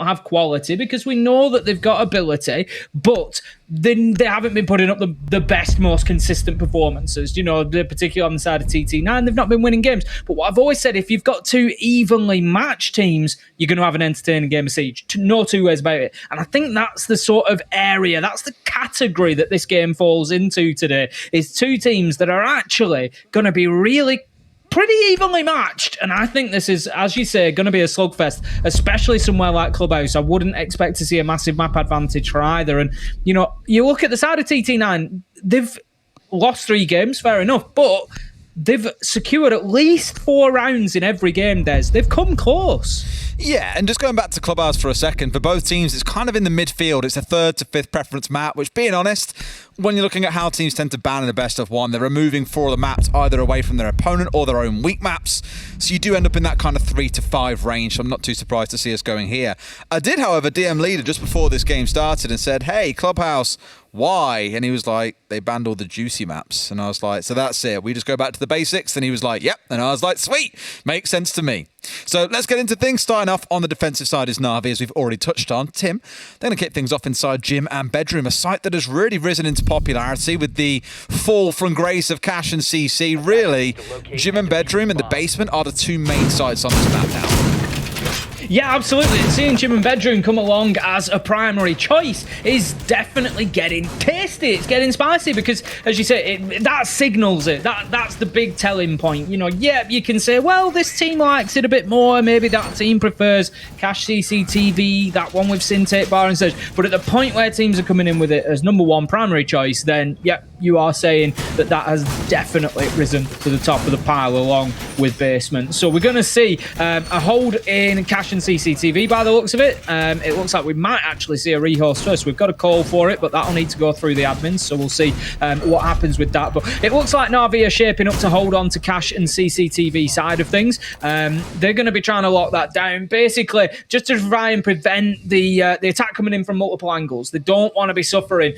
have quality because we know that they've got ability, but then they haven't been putting up the best, most consistent performances. You know, particularly on the side of TT9, they've not been winning games. But what I've always said, if you've got two evenly matched teams, you're going to have an entertaining game of Siege. No two ways about it. And I think that's the sort of area, that's the category that this game falls into today, is two teams that are actually going to be really pretty evenly matched, and I think this is, as you say, going to be a slugfest, especially somewhere like Clubhouse. I wouldn't expect to see a massive map advantage for either. And, you know, you look at the side of TT9, they've lost 3 games, fair enough, but they've secured at least 4 rounds in every game, Des. They've come close. Yeah, and just going back to Clubhouse for a second, for both teams, it's kind of in the midfield. It's a 3rd to 5th preference map, which, being honest, when you're looking at how teams tend to ban in a best of 1, they're removing 4 of the maps either away from their opponent or their own weak maps. So you do end up in that kind of 3 to 5 range. So I'm not too surprised to see us going here. I did, however, DM Leader just before this game started and said, hey, Clubhouse, why? And he was like, they banned all the juicy maps. And I was like, so that's it. We just go back to the basics. And he was like, yep. And I was like, sweet. Makes sense to me. So let's get into things. Starting off on the defensive side is Navi, as we've already touched on. Tim, they're going to kick things off inside Gym and Bedroom, a site that has really risen into popularity with the fall from grace of Cash and CC. Really, Gym and Bedroom and the basement are the 2 main sites on this map now. Yeah, absolutely. And seeing Gym and Bedroom come along as a primary choice is definitely getting tasty. It's getting spicy because, as you say, that signals it. That's the big telling point. You know, yeah, you can say, well, this team likes it a bit more. Maybe that team prefers Cash CCTV, that one with Syntape Bar and such. But at the point where teams are coming in with it as number 1 primary choice, then, yeah, you are saying that has definitely risen to the top of the pile along with Basement. So we're going to see a hold in Cash and CCTV by the looks of it. It looks like we might actually see a rehost first. We've got a call for it, but that'll need to go through the admins, so we'll see what happens with that. But it looks like Navi are shaping up to hold on to Cash and CCTV side of things. They're going to be trying to lock that down, basically, just to try and prevent the attack coming in from multiple angles. They don't want to be suffering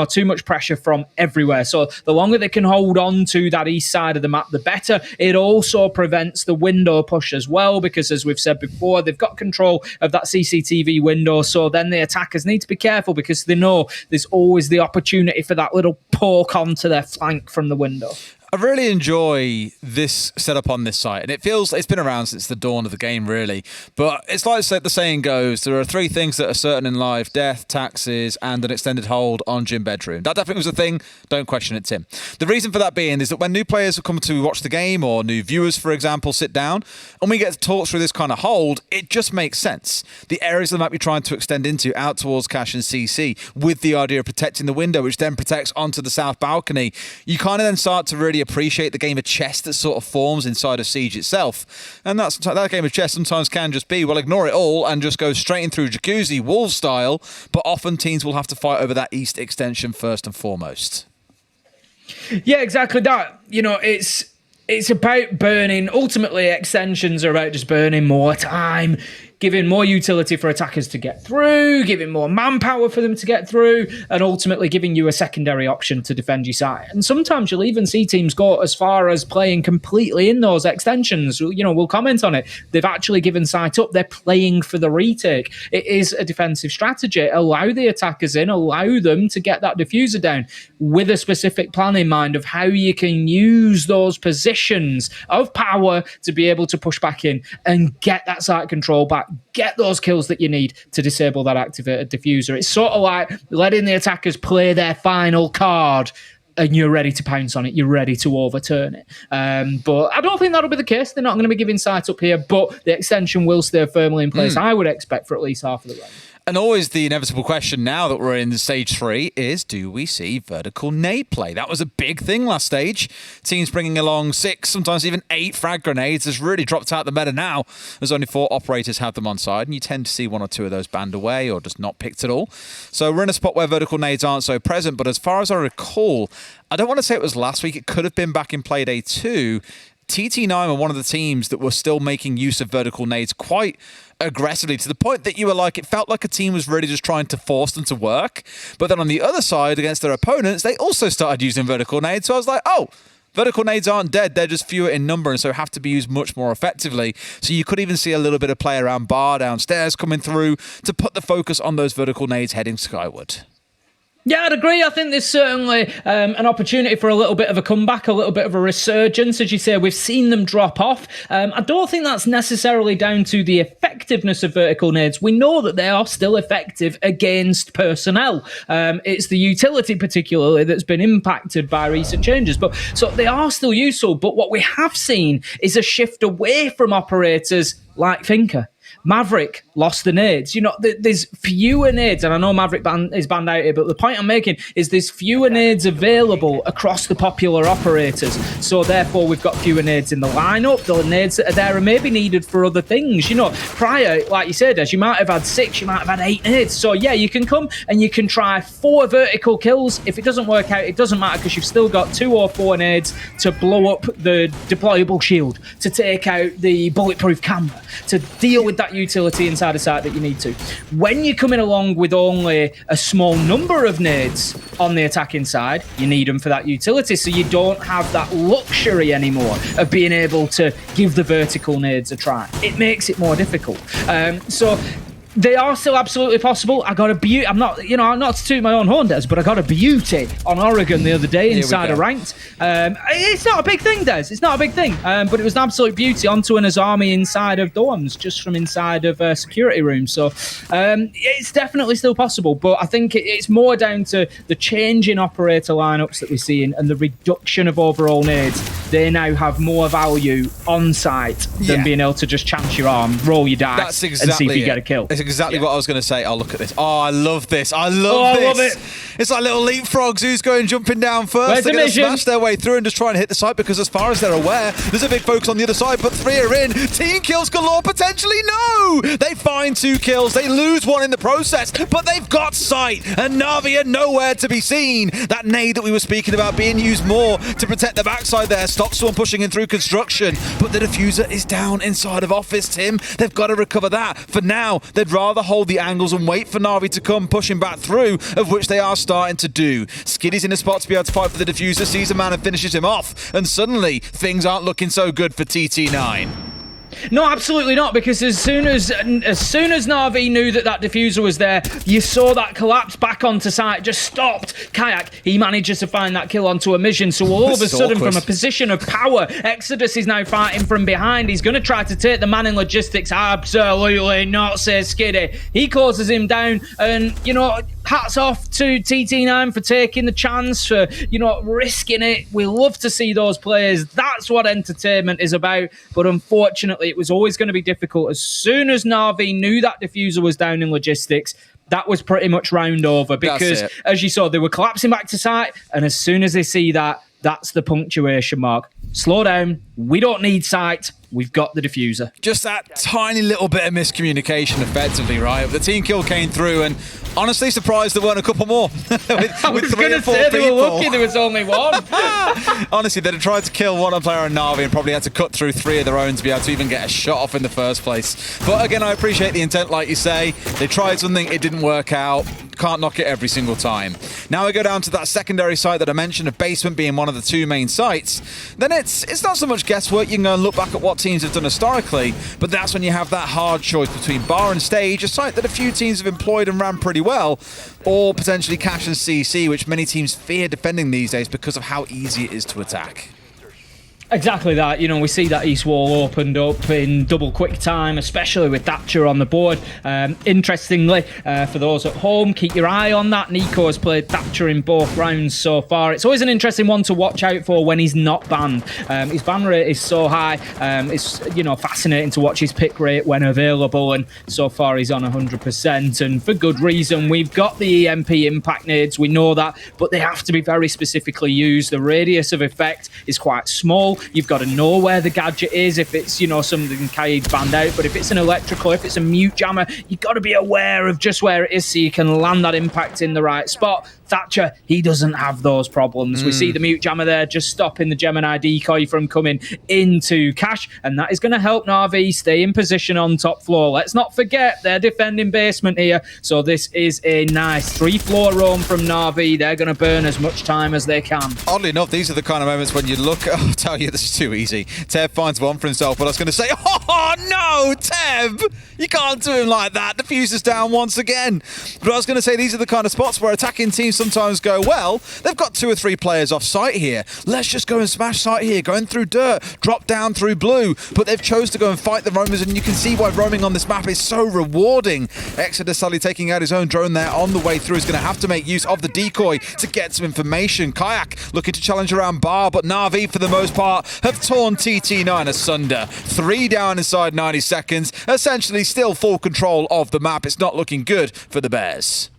too much pressure from everywhere. So the longer they can hold on to that east side of the map, the better. It also prevents the window push as well, because as we've said before, they've got control of that CCTV window. So then the attackers need to be careful because they know there's always the opportunity for that little poke onto their flank from the window. I really enjoy this setup on this site, and it feels it's been around since the dawn of the game, really. But it's like the saying goes, there are 3 things that are certain in life: death, taxes, and an extended hold on Gym Bedroom. That definitely was a thing. Don't question it, Tim. The reason for that being is that when new players come to watch the game, or new viewers, for example, sit down, and we get to talk through this kind of hold, it just makes sense. The areas of the map you're trying to extend into out towards Cash and CC, with the idea of protecting the window, which then protects onto the south balcony, you kind of then start to really appreciate the game of chess that sort of forms inside of Siege itself. And that game of chess sometimes can just be, well, ignore it all and just go straight in through Jacuzzi, Wolves style, but often teams will have to fight over that east extension first and foremost. Yeah, exactly that. You know, it's about burning. Ultimately, extensions are about just burning more time, giving more utility for attackers to get through, giving more manpower for them to get through, and ultimately giving you a secondary option to defend your site. And sometimes you'll even see teams go as far as playing completely in those extensions. You know, we'll comment on it. They've actually given site up. They're playing for the retake. It is a defensive strategy. Allow the attackers in, allow them to get that diffuser down with a specific plan in mind of how you can use those positions of power to be able to push back in and get that site control back. Get those kills that you need to disable that activated diffuser. It's sort of like letting the attackers play their final card and you're ready to pounce on it. You're ready to overturn it. But I don't think that'll be the case. They're not going to be giving sight up here, but the extension will stay firmly in place, I would expect, for at least half of the round. And always the inevitable question now that we're in stage 3 is, do we see vertical nade play? That was a big thing last stage. Teams bringing along 6, sometimes even 8 frag grenades has really dropped out the meta now, as only 4 operators have them on side, and you tend to see 1 or 2 of those banned away or just not picked at all. So we're in a spot where vertical nades aren't so present, but as far as I recall, I don't want to say it was last week, it could have been back in Playday 2, TT9 are one of the teams that were still making use of vertical nades quite aggressively, to the point that you were like, it felt like a team was really just trying to force them to work. But then on the other side, against their opponents, they also started using vertical nades. So I was like, oh, Vertical nades aren't dead, they're just fewer in number and so have to be used much more effectively. So you could even see a little bit of play around bar downstairs coming through to put the focus on those vertical nades heading skyward. Yeah, I'd agree. I think there's certainly an opportunity for a little bit of a comeback, a little bit of a resurgence. As you say, we've seen them drop off. I don't think that's necessarily down to the effectiveness of vertical nades. We know that they are still effective against personnel. It's the utility particularly that's been impacted by recent changes. But so they are still useful. But what we have seen is a shift away from operators like Finker. Maverick lost the nades. You know, there's fewer nades, and I know Maverick is banned out here, but the point I'm making is there's fewer nades available across the popular operators. So therefore, we've got fewer nades in the lineup. The nades that are there are maybe needed for other things. You know, prior, like you said, as you might have had 6, you might have had 8 nades. So yeah, you can come and you can try 4 vertical kills. If it doesn't work out, it doesn't matter because you've still got 2 or 4 nades to blow up the deployable shield, to take out the bulletproof camera, to deal with that utility inside a site that you need to. When you're coming along with only a small number of nades on the attacking side, you need them for that utility, so you don't have that luxury anymore of being able to give the vertical nades a try. It makes it more difficult. So they are still absolutely possible. I got a beauty. I'm not to toot my own horn, Des, but I got a beauty on Oregon the other day inside a ranked. It's not a big thing, Des. It's not a big thing. But it was an absolute beauty onto an army inside of dorms, just from inside of a security room. So it's definitely still possible. But I think it's more down to the change in operator lineups that we're seeing and the reduction of overall nades. They now have more value on site than being able to just chance your arm, roll your dice, and see if you get a kill. It's exactly what I was going to say. Oh, look at this. Oh, I love this. I love this. I love it. It's like little leapfrogs. Who's going jumping down first? They're going to smash their way through and just try and hit the site because as far as they're aware, there's a big focus on the other side, but 3 are in. Team kills galore, potentially. No! They find 2 kills. They lose 1 in the process, but they've got sight, and Navi are nowhere to be seen. That nade that we were speaking about being used more to protect the backside there stops someone pushing in through construction, but the diffuser is down inside of office, Tim. They've got to recover that. For now, they'd rather hold the angles and wait for Navi to come pushing back through, of which they are starting to do. Skiddy's in a spot to be able to fight for the diffuser, sees a man and finishes him off, and suddenly things aren't looking so good for TT9. No, absolutely not, because as soon as Navi knew that diffuser was there, you saw that collapse back onto site, just stopped. Kayak, he manages to find that kill onto a mission, so all of a sudden, from a position of power, Exodus is now fighting from behind. He's going to try to take the man in logistics. Absolutely not, says Skiddy. He closes him down, and, you know, hats off to TT9 for taking the chance, for, you know, risking it. We love to see those players. That's what entertainment is about, but unfortunately, it was always going to be difficult. As soon as Navi knew that diffuser was down in logistics, that was pretty much round over, because as you saw, they were collapsing back to site, and as soon as they see that, that's the punctuation mark. Slow down. We don't need sight. We've got the diffuser. Just that tiny little bit of miscommunication, effectively, right? The team kill came through, and honestly surprised there weren't a couple more. I was going to say they were lucky there was only one. Honestly, they'd have tried to kill one player on Navi and probably had to cut through 3 of their own to be able to even get a shot off in the first place. But again, I appreciate the intent, like you say. They tried something, it didn't work out. Can't knock it every single time. Now we go down to that secondary site that I mentioned, of basement being one of the 2 main sites. Then it's not so much guesswork. You can go and look back at what teams have done historically, but that's when you have that hard choice between bar and stage, a site that a few teams have employed and ran pretty well, or potentially cash and CC, which many teams fear defending these days because of how easy it is to attack. Exactly that. You know, we see that east wall opened up in double quick time, especially with Thatcher on the board. Interestingly, for those at home, keep your eye on that. Nico has played Thatcher in both rounds so far. It's always an interesting one to watch out for when he's not banned. His ban rate is so high. It's, you know, fascinating to watch his pick rate when available, and so far he's on 100%, and for good reason. We've got the EMP impact nades, we know that, but they have to be very specifically used. The radius of effect is quite small. you've got to know where the gadget is. If it's, you know, something Kaid's banned out, but if it's an electrical, if it's a mute jammer, you've got to be aware of just where it is so you can land that impact in the right spot. Thatcher, he doesn't have those problems. We see the mute jammer there just stopping the Gemini decoy from coming into Cash, and that is going to help Navi stay in position on top floor. Let's not forget they're defending basement here, so this is a nice 3-floor roam from Navi. They're going to burn as much time as they can. Oddly enough, these are the kind of moments when you look at... I'll tell you, this is too easy. Tev finds one for himself, but I was going to say, oh no, Tev! You can't do him like that. Diffuser's down once again. But I was going to say, these are the kind of spots where attacking teams sometimes go, well, they've got 2 or 3 players off site here. Let's just go and smash site here, going through dirt, drop down through blue. But they've chose to go and fight the roamers, and you can see why roaming on this map is so rewarding. Exodus sadly taking out his own drone there on the way through is going to have to make use of the decoy to get some information. Kayak looking to challenge around bar, but Navi, for the most part, have torn TT9 asunder. 3 down inside 90 seconds, essentially still full control of the map. It's not looking good for the Bears.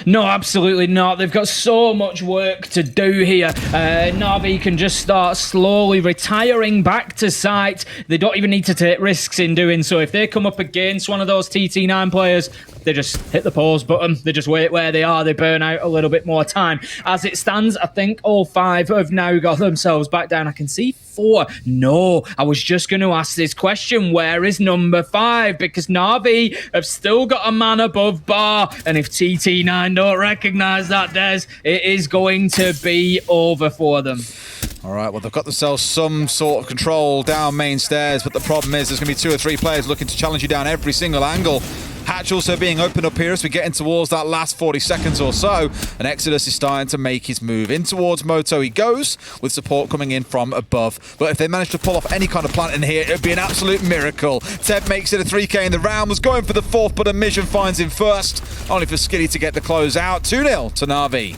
No, absolutely not. They've got so much work to do here. Navi can just start slowly retiring back to site. They don't even need to take risks in doing so. If they come up against one of those TT9 players, they just hit the pause button. They just wait where they are. They burn out a little bit more time. As it stands, I think all 5 have now got themselves back down. I can see 4. No, I was just going to ask this question. Where is number 5? Because Navi have still got a man above bar. And if TT9 don't recognise that, Des, it is going to be over for them. All right, well, they've got themselves some sort of control down main stairs, but the problem is there's going to be 2 or 3 players looking to challenge you down every single angle. Hatch also being opened up here as we get in towards that last 40 seconds or so, and Exodus is starting to make his move. In towards Moto he goes, with support coming in from above. But if they manage to pull off any kind of plant in here, it would be an absolute miracle. Tev makes it a 3K in the round, was going for the 4th, but a mission finds him first, only for Skitty to get the close out. 2-0 to Navi.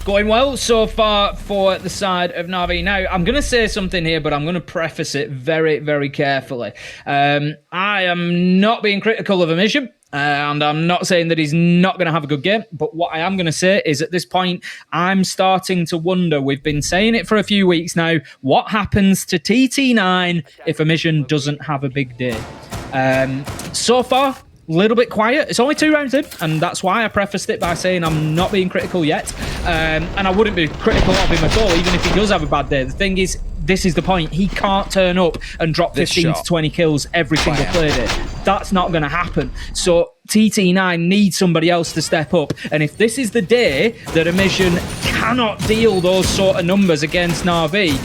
Going well so far for the side of Navi. Now, I'm going to say something here, but I'm going to preface it very, very carefully. I am not being critical of Amishan, and I'm not saying that he's not going to have a good game, but what I am going to say is at this point, I'm starting to wonder, we've been saying it for a few weeks now, what happens to TT9 if Amishan doesn't have a big day? So far, little bit quiet. It's only 2 rounds in, and that's why I prefaced it by saying I'm not being critical yet. And I wouldn't be critical of him at all, even if he does have a bad day. The thing is, this is the point. He can't turn up and drop 15 to 20 kills every single play day. That's not going to happen. So TT9 needs somebody else to step up. And if this is the day that Amishan cannot deal those sort of numbers against Navi,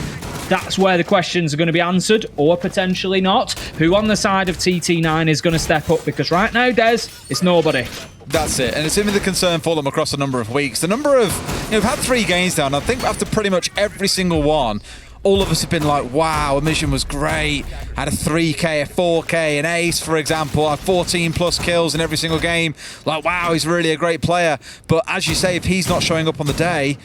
that's where the questions are going to be answered, or potentially not. Who on the side of TT9 is going to step up? Because right now, Des, it's nobody. That's it, and it's been the concern for them across a number of weeks. The number of, we've had 3 games down. I think after pretty much every single one, all of us have been like, wow, Amishan was great. Had a 3K, a 4K, an ace, for example, had 14 plus kills in every single game. Like, wow, he's really a great player. But as you say, if he's not showing up on the day,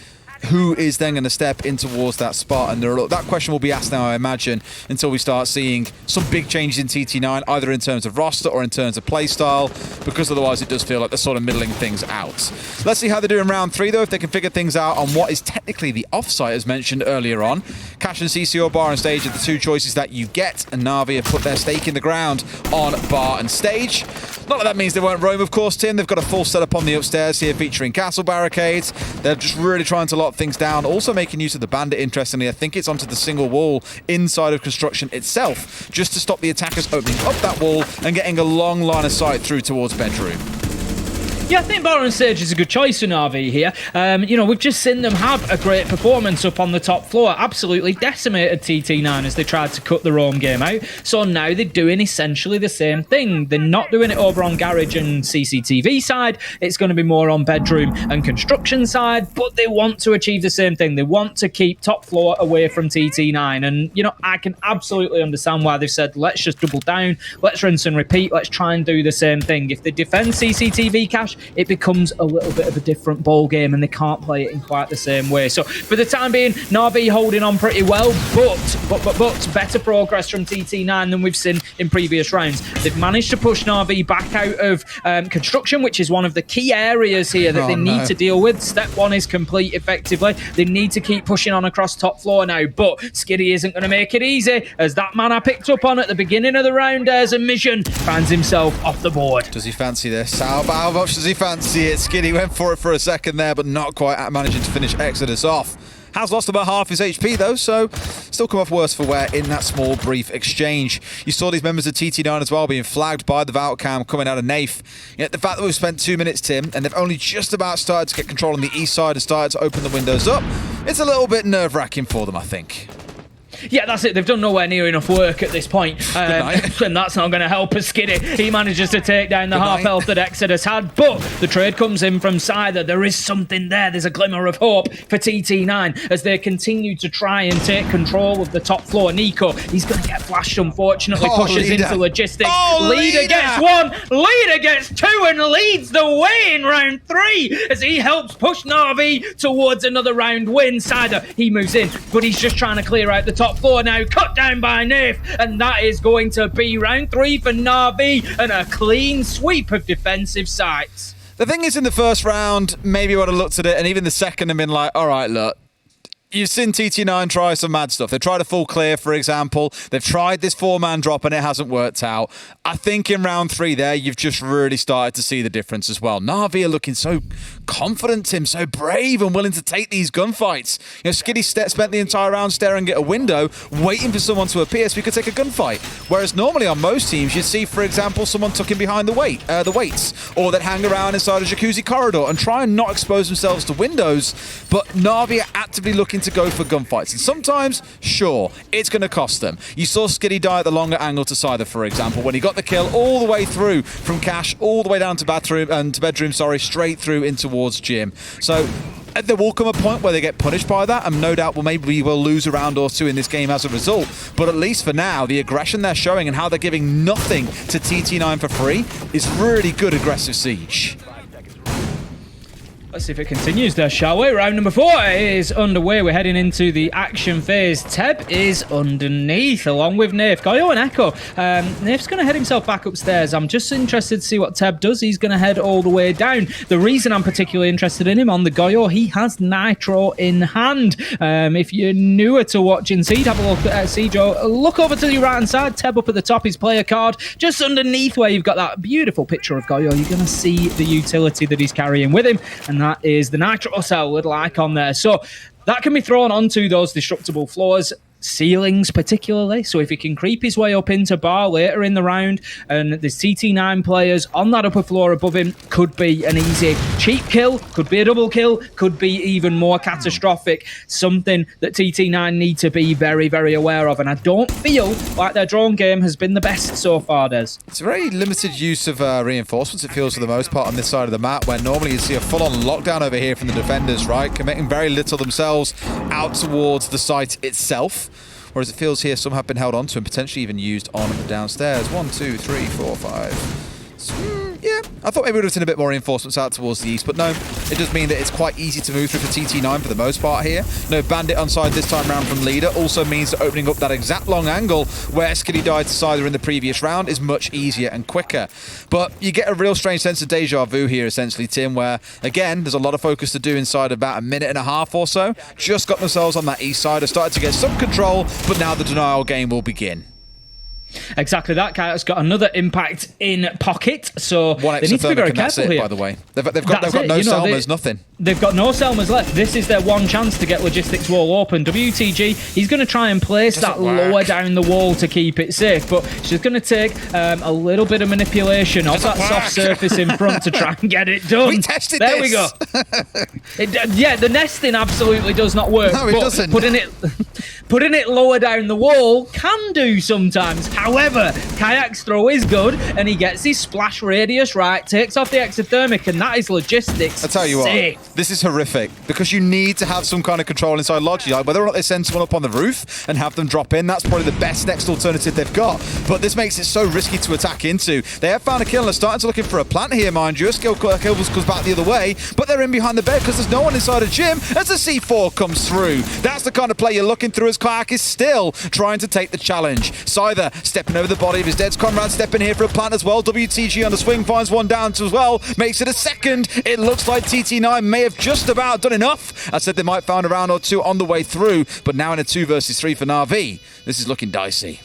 who is then going to step in towards that spot? And that question will be asked now, I imagine, until we start seeing some big changes in TT9, either in terms of roster or in terms of playstyle, because otherwise it does feel like they're sort of middling things out. Let's see how they do in round 3, though, if they can figure things out on what is technically the offsite, as mentioned earlier on. Cash and CCO bar and stage are the 2 choices that you get, and Navi have put their stake in the ground on bar and stage. Not that that means they won't roam, of course, Tim. They've got a full setup on the upstairs here featuring castle barricades. They're just really trying to lock things down, also making use of the bandit. Interestingly, I think it's onto the single wall inside of construction itself, just to stop the attackers opening up that wall and getting a long line of sight through towards bedroom. Yeah, I think bar and stage is a good choice for Navi here. You know, we've just seen them have a great performance up on the top floor. Absolutely decimated TT9 as they tried to cut their own game out. So now they're doing essentially the same thing. They're not doing it over on garage and CCTV side. It's going to be more on bedroom and construction side, but they want to achieve the same thing. They want to keep top floor away from TT9. And, you know, I can absolutely understand why they've said, let's just double down. Let's rinse and repeat. Let's try and do the same thing. If they defend CCTV cache, it becomes a little bit of a different ball game, and they can't play it in quite the same way. So for the time being, Navi holding on pretty well, but better progress from TT9 than we've seen in previous rounds. They've managed to push Navi back out of construction, which is one of the key areas here that they need to deal with. Step 1 is complete effectively. They need to keep pushing on across top floor now, but Skitty isn't going to make it easy, as that man I picked up on at the beginning of the round as a mission finds himself off the board. Does he fancy this? How much does he fancy it? Skitty went for it for a second there, but not quite managing to finish Exodus off. Has lost about half his HP though, so still come off worse for wear in that small brief exchange. You saw these members of TT9 as well being flagged by the Vault Cam coming out of Nath. Yet the fact that we've spent 2 minutes, Tim, and they've only just about started to get control on the east side and started to open the windows up, it's a little bit nerve-wracking for them, I think. Yeah, that's it. They've done nowhere near enough work at this point. And that's not going to help us, Skitty. He manages to take down the half health that Exodus had, but the trade comes in from Scyther. There is something there. There's a glimmer of hope for TT9 as they continue to try and take control of the top floor. Nico, he's going to get flashed, unfortunately, pushes into logistics. Leader gets 1, Leader gets 2, and leads the way in round 3 as he helps push Navi towards another round win. Scyther, he moves in, but he's just trying to clear out the top floor now, cut down by Nath, and that is going to be round 3 for Navi and a clean sweep of defensive sites. The thing is, in the first round, maybe I would have looked at it, and even the second and been like, all right, look, you've seen TT9 try some mad stuff. They've tried a full clear, for example. They've tried this 4-man drop and it hasn't worked out. I think in round 3 there, you've just really started to see the difference as well. Navi are looking so confident, Tim, so brave and willing to take these gunfights. You know, Skitty spent the entire round staring at a window, waiting for someone to appear so he could take a gunfight. Whereas normally on most teams, you'd see, for example, someone tucking behind the weights, or they'd hang around inside a jacuzzi corridor and try and not expose themselves to windows. But Navi are actively looking to go for gunfights, and sometimes, sure, it's going to cost them. You saw Skitty die at the longer angle to Scyther, for example, when he got the kill all the way through from Cash, all the way down to bedroom, straight through in towards Jim. So there will come a point where they get punished by that, and no doubt maybe we will lose a round or 2 in this game as a result. But at least for now, the aggression they're showing and how they're giving nothing to TT9 for free is really good aggressive siege. Let's see if it continues there, shall we? Round number 4 is underway. We're heading into the action phase. Teb is underneath, along with Nath. Goyo and Echo. Nath's going to head himself back upstairs. I'm just interested to see what Teb does. He's going to head all the way down. The reason I'm particularly interested in him on the Goyo, he has Nitro in hand. If you're newer to watching Siege, have a look at Siege. Look over to the right-hand side. Teb up at the top, his player card. Just underneath where you've got that beautiful picture of Goyo, you're going to see the utility that he's carrying with him. And that is the Nitro cell, little icon there. So that can be thrown onto those destructible floors, ceilings particularly. So if he can creep his way up into bar later in the round, and the TT9 players on that upper floor above him, could be an easy cheap kill, could be a double kill, could be even more catastrophic. Something that TT9 need to be very, very aware of. And I don't feel like their drone game has been the best so far, Des. It's a very limited use of reinforcements, it feels, for the most part on this side of the map, where normally you'd see a full-on lockdown over here from the defenders, right? Committing very little themselves out towards the site itself. Whereas it feels here some have been held onto and potentially even used on downstairs. 1, 2, 3, 4, 5. Yeah, I thought maybe we would have seen a bit more reinforcements out towards the east, but no, it does mean that it's quite easy to move through for TT9 for the most part here. No Bandit on side this time round from Leader also means that opening up that exact long angle where Skitty died to Scyther in the previous round is much easier and quicker. But you get a real strange sense of deja vu here, essentially, Tim, where, again, there's a lot of focus to do inside about a minute and a half or so. Just got themselves on that east side, have started to get some control, but now the denial game will begin. Exactly that. Kite's got another impact in pocket, so they need to be very careful here. By the way, they've got no Selmas, nothing. They've got no Selmas left. This is their one chance to get logistics wall open. WTG, he's going to try and place that lower down the wall to keep it safe, but she's going to take a little bit of manipulation of that soft surface in front to try and get it done. We tested there this. We go. Yeah, the nesting absolutely does not work. No, it doesn't. putting it lower down the wall can do sometimes. However, Kayak's throw is good, and he gets his splash radius right, takes off the exothermic, and that is logistics. I tell you what, this is horrific, because you need to have some kind of control inside Logi. Like, whether or not they send someone up on the roof and have them drop in, that's probably the best next alternative they've got. But this makes it so risky to attack into. They have found a kill and are starting to looking for a plant here, mind you. A skill kill goes back the other way, but they're in behind the bed because there's no one inside a gym as the C4 comes through. That's the kind of play you're looking through, as Kayak is still trying to take the challenge. Scyther stepping over the body of his dead comrade, stepping here for a plant as well. WTG on the swing finds one down as well, makes it a second. It looks like TT9 may have just about done enough. I said they might find a round or two on the way through, but now in a 2 versus 3 for Navi, this is looking dicey.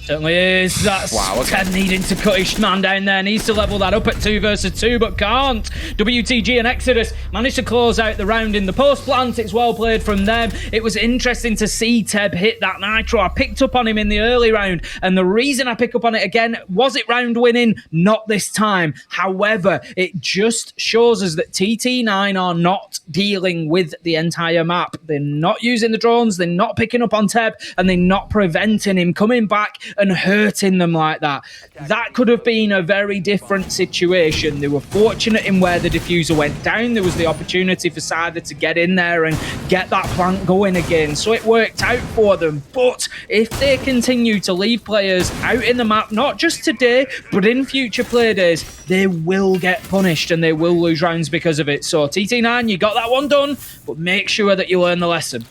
Certainly is. That's Ted needing to cut his man down there. Needs to level that up at 2 versus 2, but can't. WTG and Exodus managed to close out the round in the post plant. It's well played from them. It was interesting to see Teb hit that nitro. I picked up on him in the early round, and the reason I pick up on it again, was it round winning? Not this time. However, it just shows us that TT9 are not dealing with the entire map. They're not using the drones, they're not picking up on Teb, and they're not preventing him coming back and hurting them like that. That could have been a very different situation. They were fortunate in where the diffuser went down. There was the opportunity for Scyther to get in there and get that plant going again, so it worked out for them. But if they continue to leave players out in the map, not just today, but in future play days, they will get punished and they will lose rounds because of it. So TT9, you got that one done, but make sure that you learn the lesson.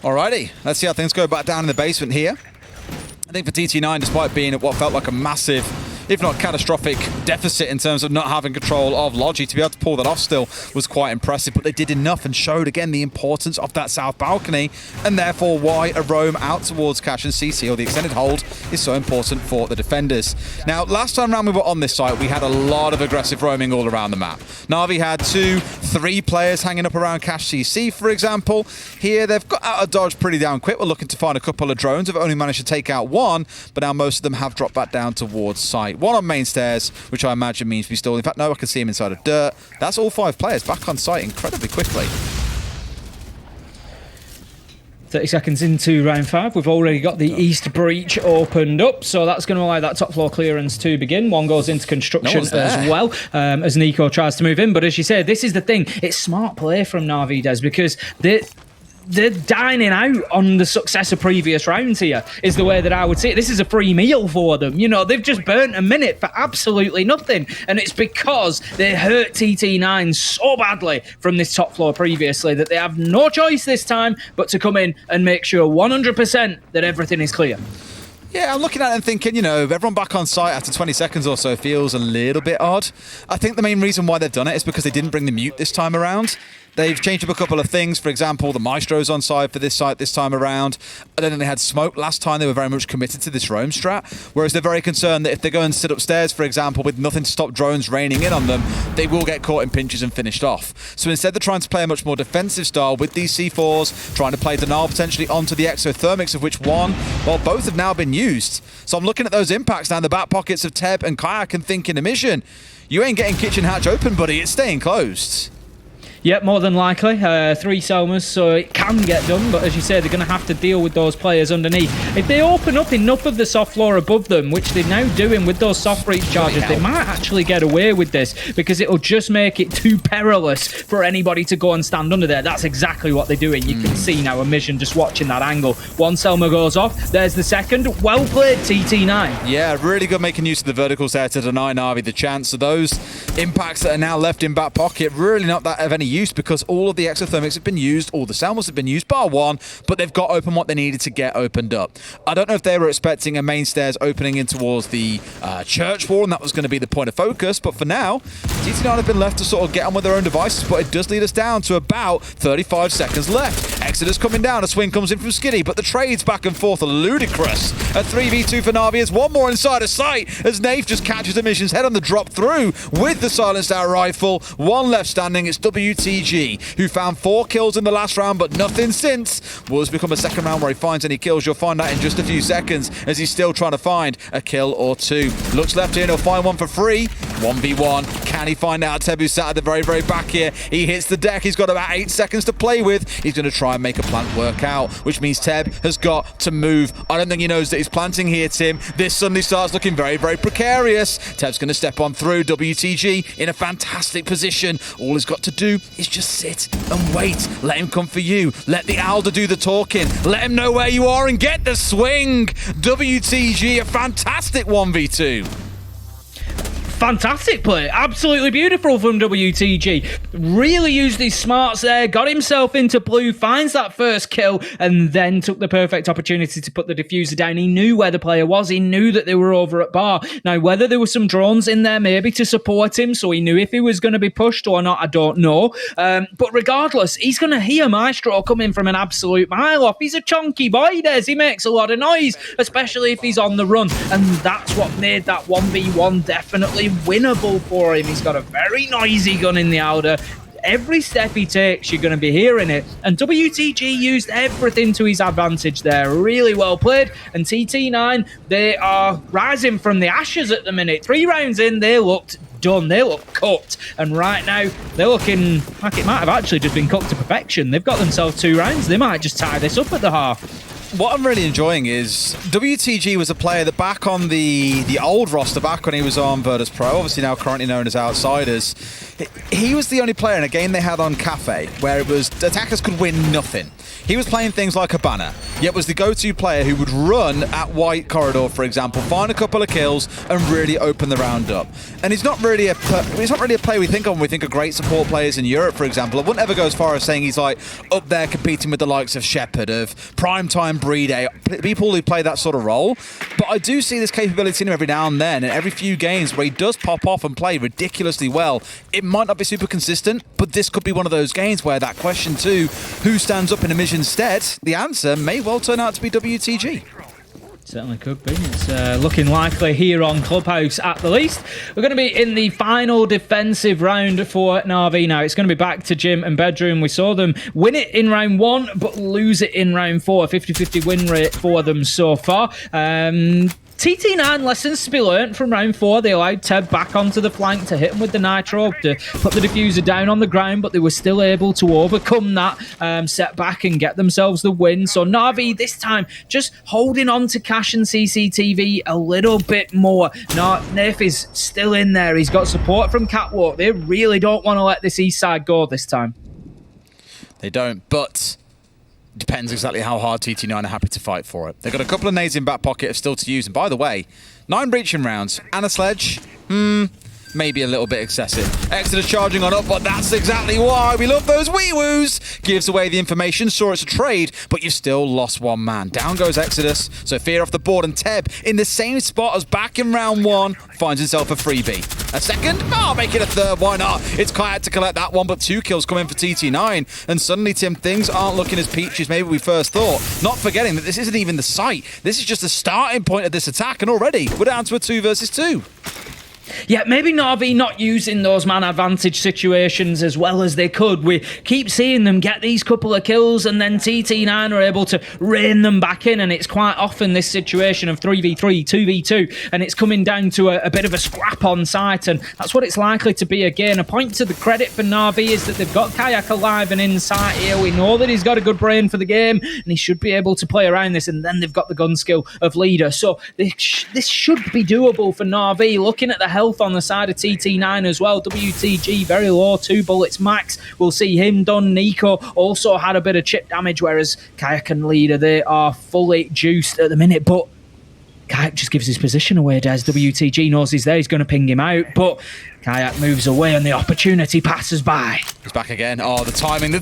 Alrighty, let's see how things go back down in the basement here. I think for TT9, despite being at what felt like a massive, if not catastrophic, deficit in terms of not having control of Logi, to be able to pull that off still was quite impressive. But they did enough and showed again the importance of that south balcony, and therefore why a roam out towards Cash and CC, or the extended hold, is so important for the defenders. Now, last time around we were on this site, we had a lot of aggressive roaming all around the map. Navi had 2-3 players hanging up around Cash CC, for example. Here, they've got out of dodge pretty damn quick. We're looking to find a couple of drones. They've only managed to take out one, but now most of them have dropped back down towards site. One on main stairs, which I imagine means we still... In fact, no, I can see him inside of dirt. That's all 5 players back on site incredibly quickly. 30 seconds into round 5, we've already got the east breach opened up, so that's going to allow that top floor clearance to begin. One goes into construction as well, as Nico tries to move in. But as you say, this is the thing. It's smart play from Navi, Des, because they're dining out on the success of previous rounds here, is the way that I would see it. This is a free meal for them. You know, they've just burnt a minute for absolutely nothing. And it's because they hurt TT9 so badly from this top floor previously that they have no choice this time but to come in and make sure 100% that everything is clear. Yeah, I'm looking at it and thinking, you know, everyone back on site after 20 seconds or so feels a little bit odd. I think the main reason why they've done it is because they didn't bring the mute this time around. They've changed up a couple of things. For example, the Maestro's on side for this site this time around. I don't think they had smoke. Last time they were very much committed to this roam strat, whereas they're very concerned that if they go and sit upstairs, for example, with nothing to stop drones raining in on them, they will get caught in pinches and finished off. So instead they're trying to play a much more defensive style with these C4s, trying to play denial potentially onto the exothermics, of which one, well, both have now been used. So I'm looking at those impacts now in the back pockets of Teb and Kayak and thinking, Emission, you ain't getting kitchen hatch open, buddy. It's staying closed. Yep, more than likely. 3 Selmas, so it can get done, but as you say, they're going to have to deal with those players underneath. If they open up enough of the soft floor above them, which they're now doing with those soft breach charges, they might actually get away with this, because it'll just make it too perilous for anybody to go and stand under there. That's exactly what they're doing. You can see now Emission just watching that angle. One Selma goes off, there's the second. Well played, TT9. Yeah, really good making use of the verticals there to deny Navi the chance. So those impacts that are now left in back pocket, really not that of any use, because all of the exothermics have been used, all the Selmas have been used, bar one, but they've got open what they needed to get opened up. I don't know if they were expecting a main stairs opening in towards the church wall, and that was going to be the point of focus, but for now, TT9 have been left to sort of get on with their own devices, but it does lead us down to about 35 seconds left. Exodus coming down, a swing comes in from Skiddy, but the trades back and forth are ludicrous. A 3v2 for Navi, as one more inside of sight, as Nath just catches Emission's head on the drop through with the silenced out rifle. One left standing, it's WTG, who found 4 kills in the last round, but nothing since. Will this become a second round where he finds any kills? You'll find out in just a few seconds, as he's still trying to find a kill or 2. Looks left in, he'll find one for free. 1v1. Can he find out? Tebu sat at the very, very back here. He hits the deck. He's got about 8 seconds to play with. He's going to try try and make a plant work out, which means Teb has got to move. I don't think he knows that he's planting here, Tim. This suddenly starts looking very, very precarious. Teb's going to step on through. WTG in a fantastic position. All he's got to do is just sit and wait. Let him come for you. Let the Alder do the talking. Let him know where you are and get the swing. WTG, a fantastic 1v2. Fantastic play. Absolutely beautiful from WTG. Really used his smarts there, got himself into blue, finds that first kill, and then took the perfect opportunity to put the diffuser down. He knew where the player was. He knew that they were over at bar. Now, whether there were some drones in there maybe to support him, so he knew if he was going to be pushed or not, I don't know. But regardless, he's going to hear Maestro coming from an absolute mile off. He's a chunky boy, Des. He makes a lot of noise, especially if he's on the run. And that's what made that 1v1 definitely winnable for him. He's got a very noisy gun in the Alder. Every step he takes, you're going to be hearing it. And WTG used everything to his advantage there. Really well played. And TT9, they are rising from the ashes at the minute. 3 rounds in, they looked done. They look cooked. And right now, they're looking like it might have actually just been cooked to perfection. They've got themselves 2 rounds. They might just tie this up at the half. What I'm really enjoying is WTG was a player that back on the old roster, back when he was on Virtus Pro, obviously now currently known as Outsiders, he was the only player in a game they had on Cafe where it was attackers could win nothing. He was playing things like a banner, yet was the go-to player who would run at White Corridor, for example, find a couple of kills and really open the round up. And he's not really a player we think of when we think of great support players in Europe, for example. I wouldn't ever go as far as saying he's like up there competing with the likes of Shepard, of Primetime Breeday, people who play that sort of role. But I do see this capability in him every now and then, and every few games where he does pop off and play ridiculously well. It might not be super consistent, but this could be one of those games where that question too, who stands up in a mission instead, the answer may well turn out to be WTG. Certainly could be. It's looking likely here on Clubhouse at the least. We're going to be in the final defensive round for Navi now. It's going to be back to Gym and Bedroom. We saw them win it in round 1, but lose it in round 4. 50-50 win rate for them so far. TT9 lessons to be learnt from round 4. They allowed Teb back onto the flank to hit him with the nitro, to put the diffuser down on the ground, but they were still able to overcome that setback and get themselves the win. So Navi this time just holding on to Cash and CCTV a little bit more. Nath is still in there. He's got support from Catwalk. They really don't want to let this east side go this time. They don't, but depends exactly how hard TT9 are happy to fight for it. They've got a couple of nades in back pocket still to use. And by the way, 9 breaching rounds and a sledge. Maybe a little bit excessive. Exodus charging on up, but that's exactly why we love those wee-woos. Gives away the information, saw it's a trade, but you still lost 1 man. Down goes Exodus, so Fear off the board, and Teb in the same spot as back in round 1 finds himself a freebie. A second? Make it a third, why not? It's Kayak to collect that one, but 2 kills come in for TT9, and suddenly, Tim, things aren't looking as peachy as maybe we first thought. Not forgetting that this isn't even the site. This is just the starting point of this attack, and already we're down to a 2 versus 2. Yeah, maybe Navi not using those man advantage situations as well as they could. We keep seeing them get these couple of kills and then TT9 are able to rein them back in, and it's quite often this situation of 3v3, 2v2, and it's coming down to a bit of a scrap on site, and that's what it's likely to be again. A point to the credit for Navi is that they've got Kayak alive and in sight here. We know that he's got a good brain for the game, and he should be able to play around this, and then they've got the gun skill of Leader. So this should be doable for Navi. Looking at the health on the side of TT9 as well. WTG very low, 2 bullets max. We'll see him done. Nico also had a bit of chip damage, whereas Kayak and Leader, they are fully juiced at the minute, but Kayak just gives his position away, Des. WTG knows he's there, he's going to ping him out, but Kayak moves away and the opportunity passes by. He's back again. Oh, the timing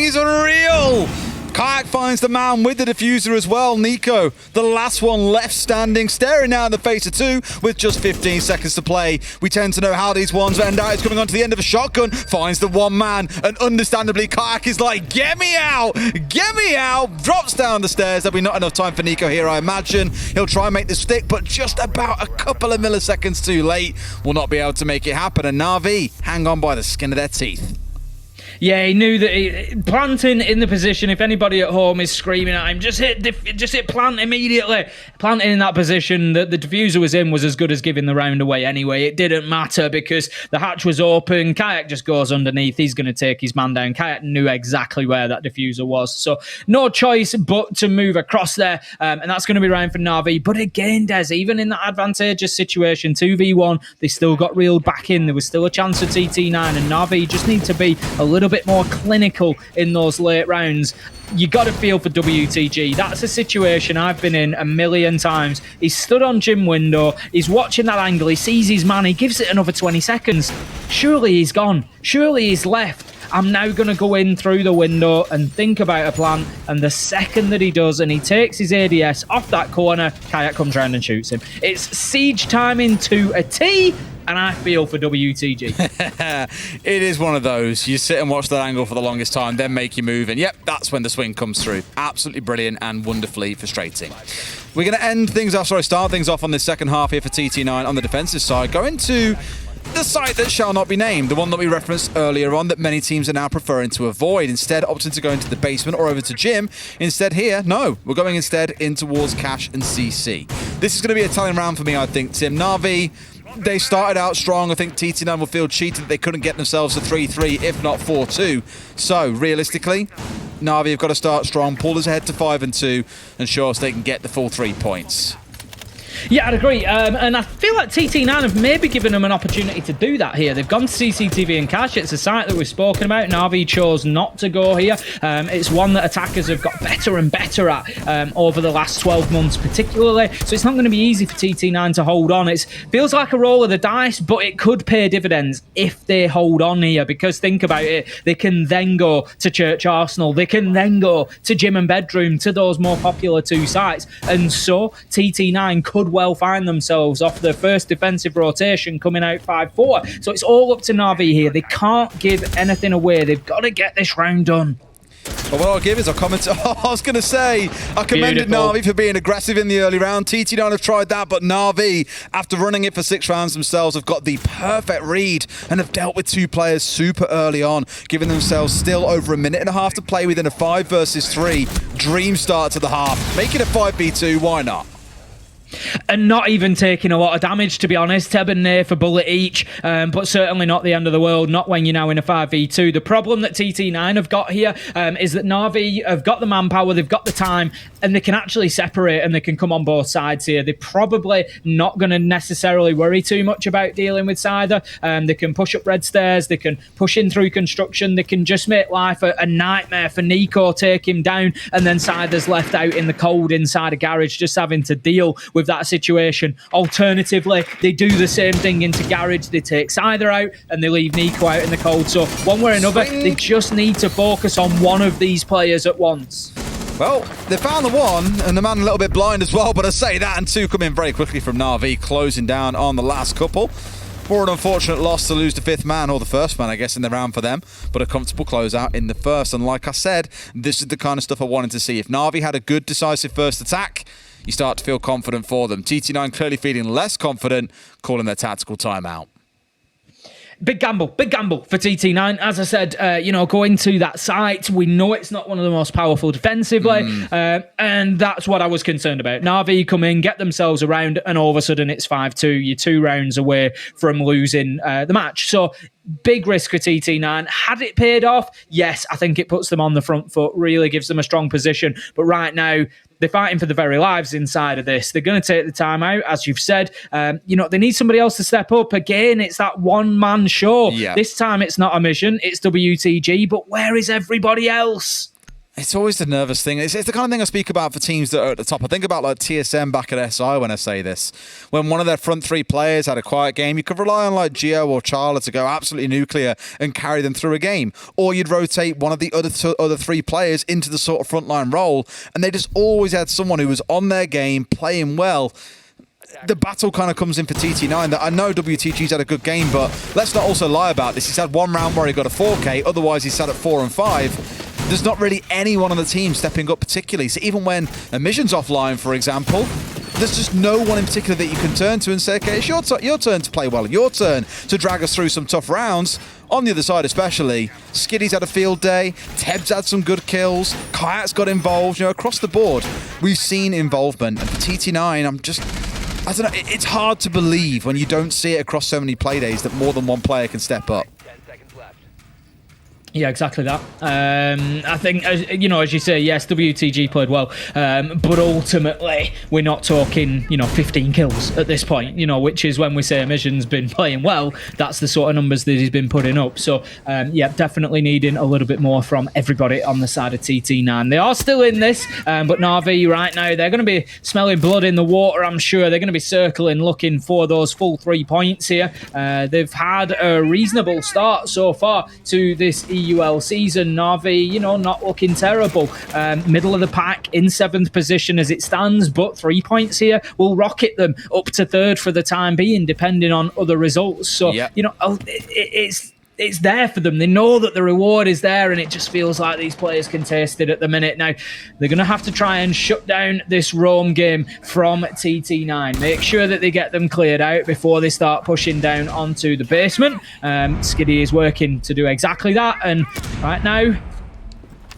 is unreal! Kayak finds the man with the diffuser as well. Nico, the last one left standing, staring down the face of 2 with just 15 seconds to play. We tend to know how these ones end out. He's coming on to the end of a shotgun, finds the 1 man, and understandably, Kayak is like, get me out! Get me out! Drops down the stairs. There'll be not enough time for Nico here, I imagine. He'll try and make the stick, but just about a couple of milliseconds too late. Will not be able to make it happen, and Navi hang on by the skin of their teeth. Yeah, he knew that planting in the position, if anybody at home is screaming at him, just hit plant immediately. Planting in that position that the diffuser was in was as good as giving the round away anyway. It didn't matter because the hatch was open. Kayak just goes underneath. He's going to take his man down. Kayak knew exactly where that diffuser was. So no choice but to move across there. And that's going to be round for Navi. But again, Des, even in that advantageous situation, 2v1, they still got reeled back in. There was still a chance for TT9, and Navi just need to be a little bit more clinical in those late rounds. You got to feel for WTG. That's a situation I've been in a million times. He's stood on gym window. He's watching that angle. He sees his man. He gives it another 20 seconds. Surely he's gone. Surely he's left. I'm now going to go in through the window and think about a plan. And the second that he does and he takes his ADS off that corner, Kayak comes round and shoots him. It's siege timing to a T. And I feel for WTG. It is one of those. You sit and watch that angle for the longest time, then make your move, and yep, that's when the swing comes through. Absolutely brilliant and wonderfully frustrating. We're going to start things off on this second half here for TT9 on the defensive side. Going to the site that shall not be named, the one that we referenced earlier on that many teams are now preferring to avoid, instead opting to go into the basement or over to gym. Instead here, no, we're going instead in towards Cash and CC. This is going to be a telling round for me, I think, Tim. Navi, they started out strong. I think TT9 will feel cheated that they couldn't get themselves a 3-3, if not 4-2. So, realistically, Navi have got to start strong, pull us ahead to 5-2, and show us they can get the full 3 points. Yeah, I'd agree. And I feel like TT9 have maybe given them an opportunity to do that here. They've gone to CCTV and Cash. It's a site that we've spoken about. Navi chose not to go here. It's one that attackers have got better and better at over the last 12 months particularly. So it's not going to be easy for TT9 to hold on. It feels like a roll of the dice, but it could pay dividends if they hold on here. Because think about it, they can then go to Church Arsenal. They can then go to Gym and Bedroom, to those more popular 2 sites. And so TT9 could well find themselves off their first defensive rotation coming out 5-4. So it's all up to Navi here. They can't give anything away. They've got to get this round done. Well, what I'll give is a comment. I was going to say, I commended Navi for being aggressive in the early round. TT9 have tried that, but Navi, after running it for 6 rounds themselves, have got the perfect read and have dealt with 2 players super early on, giving themselves still over a minute and a half to play within a 5 versus 3 dream start to the half. Make it a 5v2, why not? And not even taking a lot of damage, to be honest. Teb and Nath a bullet each, but certainly not the end of the world, not when you're now in a 5v2. The problem that TT9 have got here is that Navi have got the manpower, they've got the time, and they can actually separate and they can come on both sides here. They're probably not going to necessarily worry too much about dealing with Cider. They can push up red stairs, they can push in through construction, they can just make life a nightmare for Nico, take him down, and then Cider's left out in the cold inside a garage just having to deal with that situation. Alternatively, they do the same thing into garage. They take Cider out and they leave Nico out in the cold. So one way or another, they just need to focus on one of these players at once. Well, they found the one, and the man a little bit blind as well, but I say that, and 2 come in very quickly from Navi, closing down on the last couple. More an unfortunate loss to lose the 5th man, or the 1st man, I guess, in the round for them, but a comfortable closeout in the 1st. And like I said, this is the kind of stuff I wanted to see. If Navi had a good, decisive first attack, you start to feel confident for them. TT9 clearly feeling less confident, calling their tactical timeout. Big gamble for TT9. As I said, going to that site, we know it's not one of the most powerful defensively, and that's what I was concerned about. Navi come in, get themselves around, and all of a sudden it's 5-2. You're 2 rounds away from losing the match. So big risk for TT9. Had it paid off? Yes, I think it puts them on the front foot, really gives them a strong position. But right now, they're fighting for their very lives inside of this. They're going to take the time out, as you've said. They need somebody else to step up. Again, it's that one-man show. Yeah. This time it's not a mission, it's WTG, but where is everybody else? It's always the nervous thing. It's the kind of thing I speak about for teams that are at the top. I think about like TSM back at SI when I say this. When one of their front 3 players had a quiet game, you could rely on like Gio or Charla to go absolutely nuclear and carry them through a game. Or you'd rotate one of the other 3 players into the sort of frontline role, and they just always had someone who was on their game, playing well. The battle kind of comes in for TT9. That I know WTG's had a good game, but let's not also lie about this. He's had 1 round where he got a 4K, otherwise he's sat at 4 and 5. There's not really anyone on the team stepping up particularly. So even when Emission's offline, for example, there's just no one in particular that you can turn to and say, okay, it's your turn to play well, your turn to drag us through some tough rounds. On the other side especially, Skiddy's had a field day, Teb's had some good kills, Kayak's got involved, you know, across the board, we've seen involvement. And for TT9, I don't know, it's hard to believe when you don't see it across so many play days that more than one player can step up. Yeah, exactly that. I think, you know, as you say, yes, WTG played well, but ultimately we're not talking, you know, 15 kills at this point, you know, which is when we say Mission's been playing well, that's the sort of numbers that he's been putting up. So, yeah, definitely needing a little bit more from everybody on the side of TT9. They are still in this, but Navi right now, they're going to be smelling blood in the water, I'm sure. They're going to be circling, looking for those full 3 points here. They've had a reasonable start so far to this EUL season. Navi, you know, not looking terrible. Middle of the pack in 7th position as it stands, but 3 points here will rocket them up to 3rd for the time being, depending on other results. So, you know, it's there for them. They know that the reward is there, and it just feels like these players can taste it at the minute. Now, they're going to have to try and shut down this roam game from TT9. Make sure that they get them cleared out before they start pushing down onto the basement. Skiddy is working to do exactly that, and right now,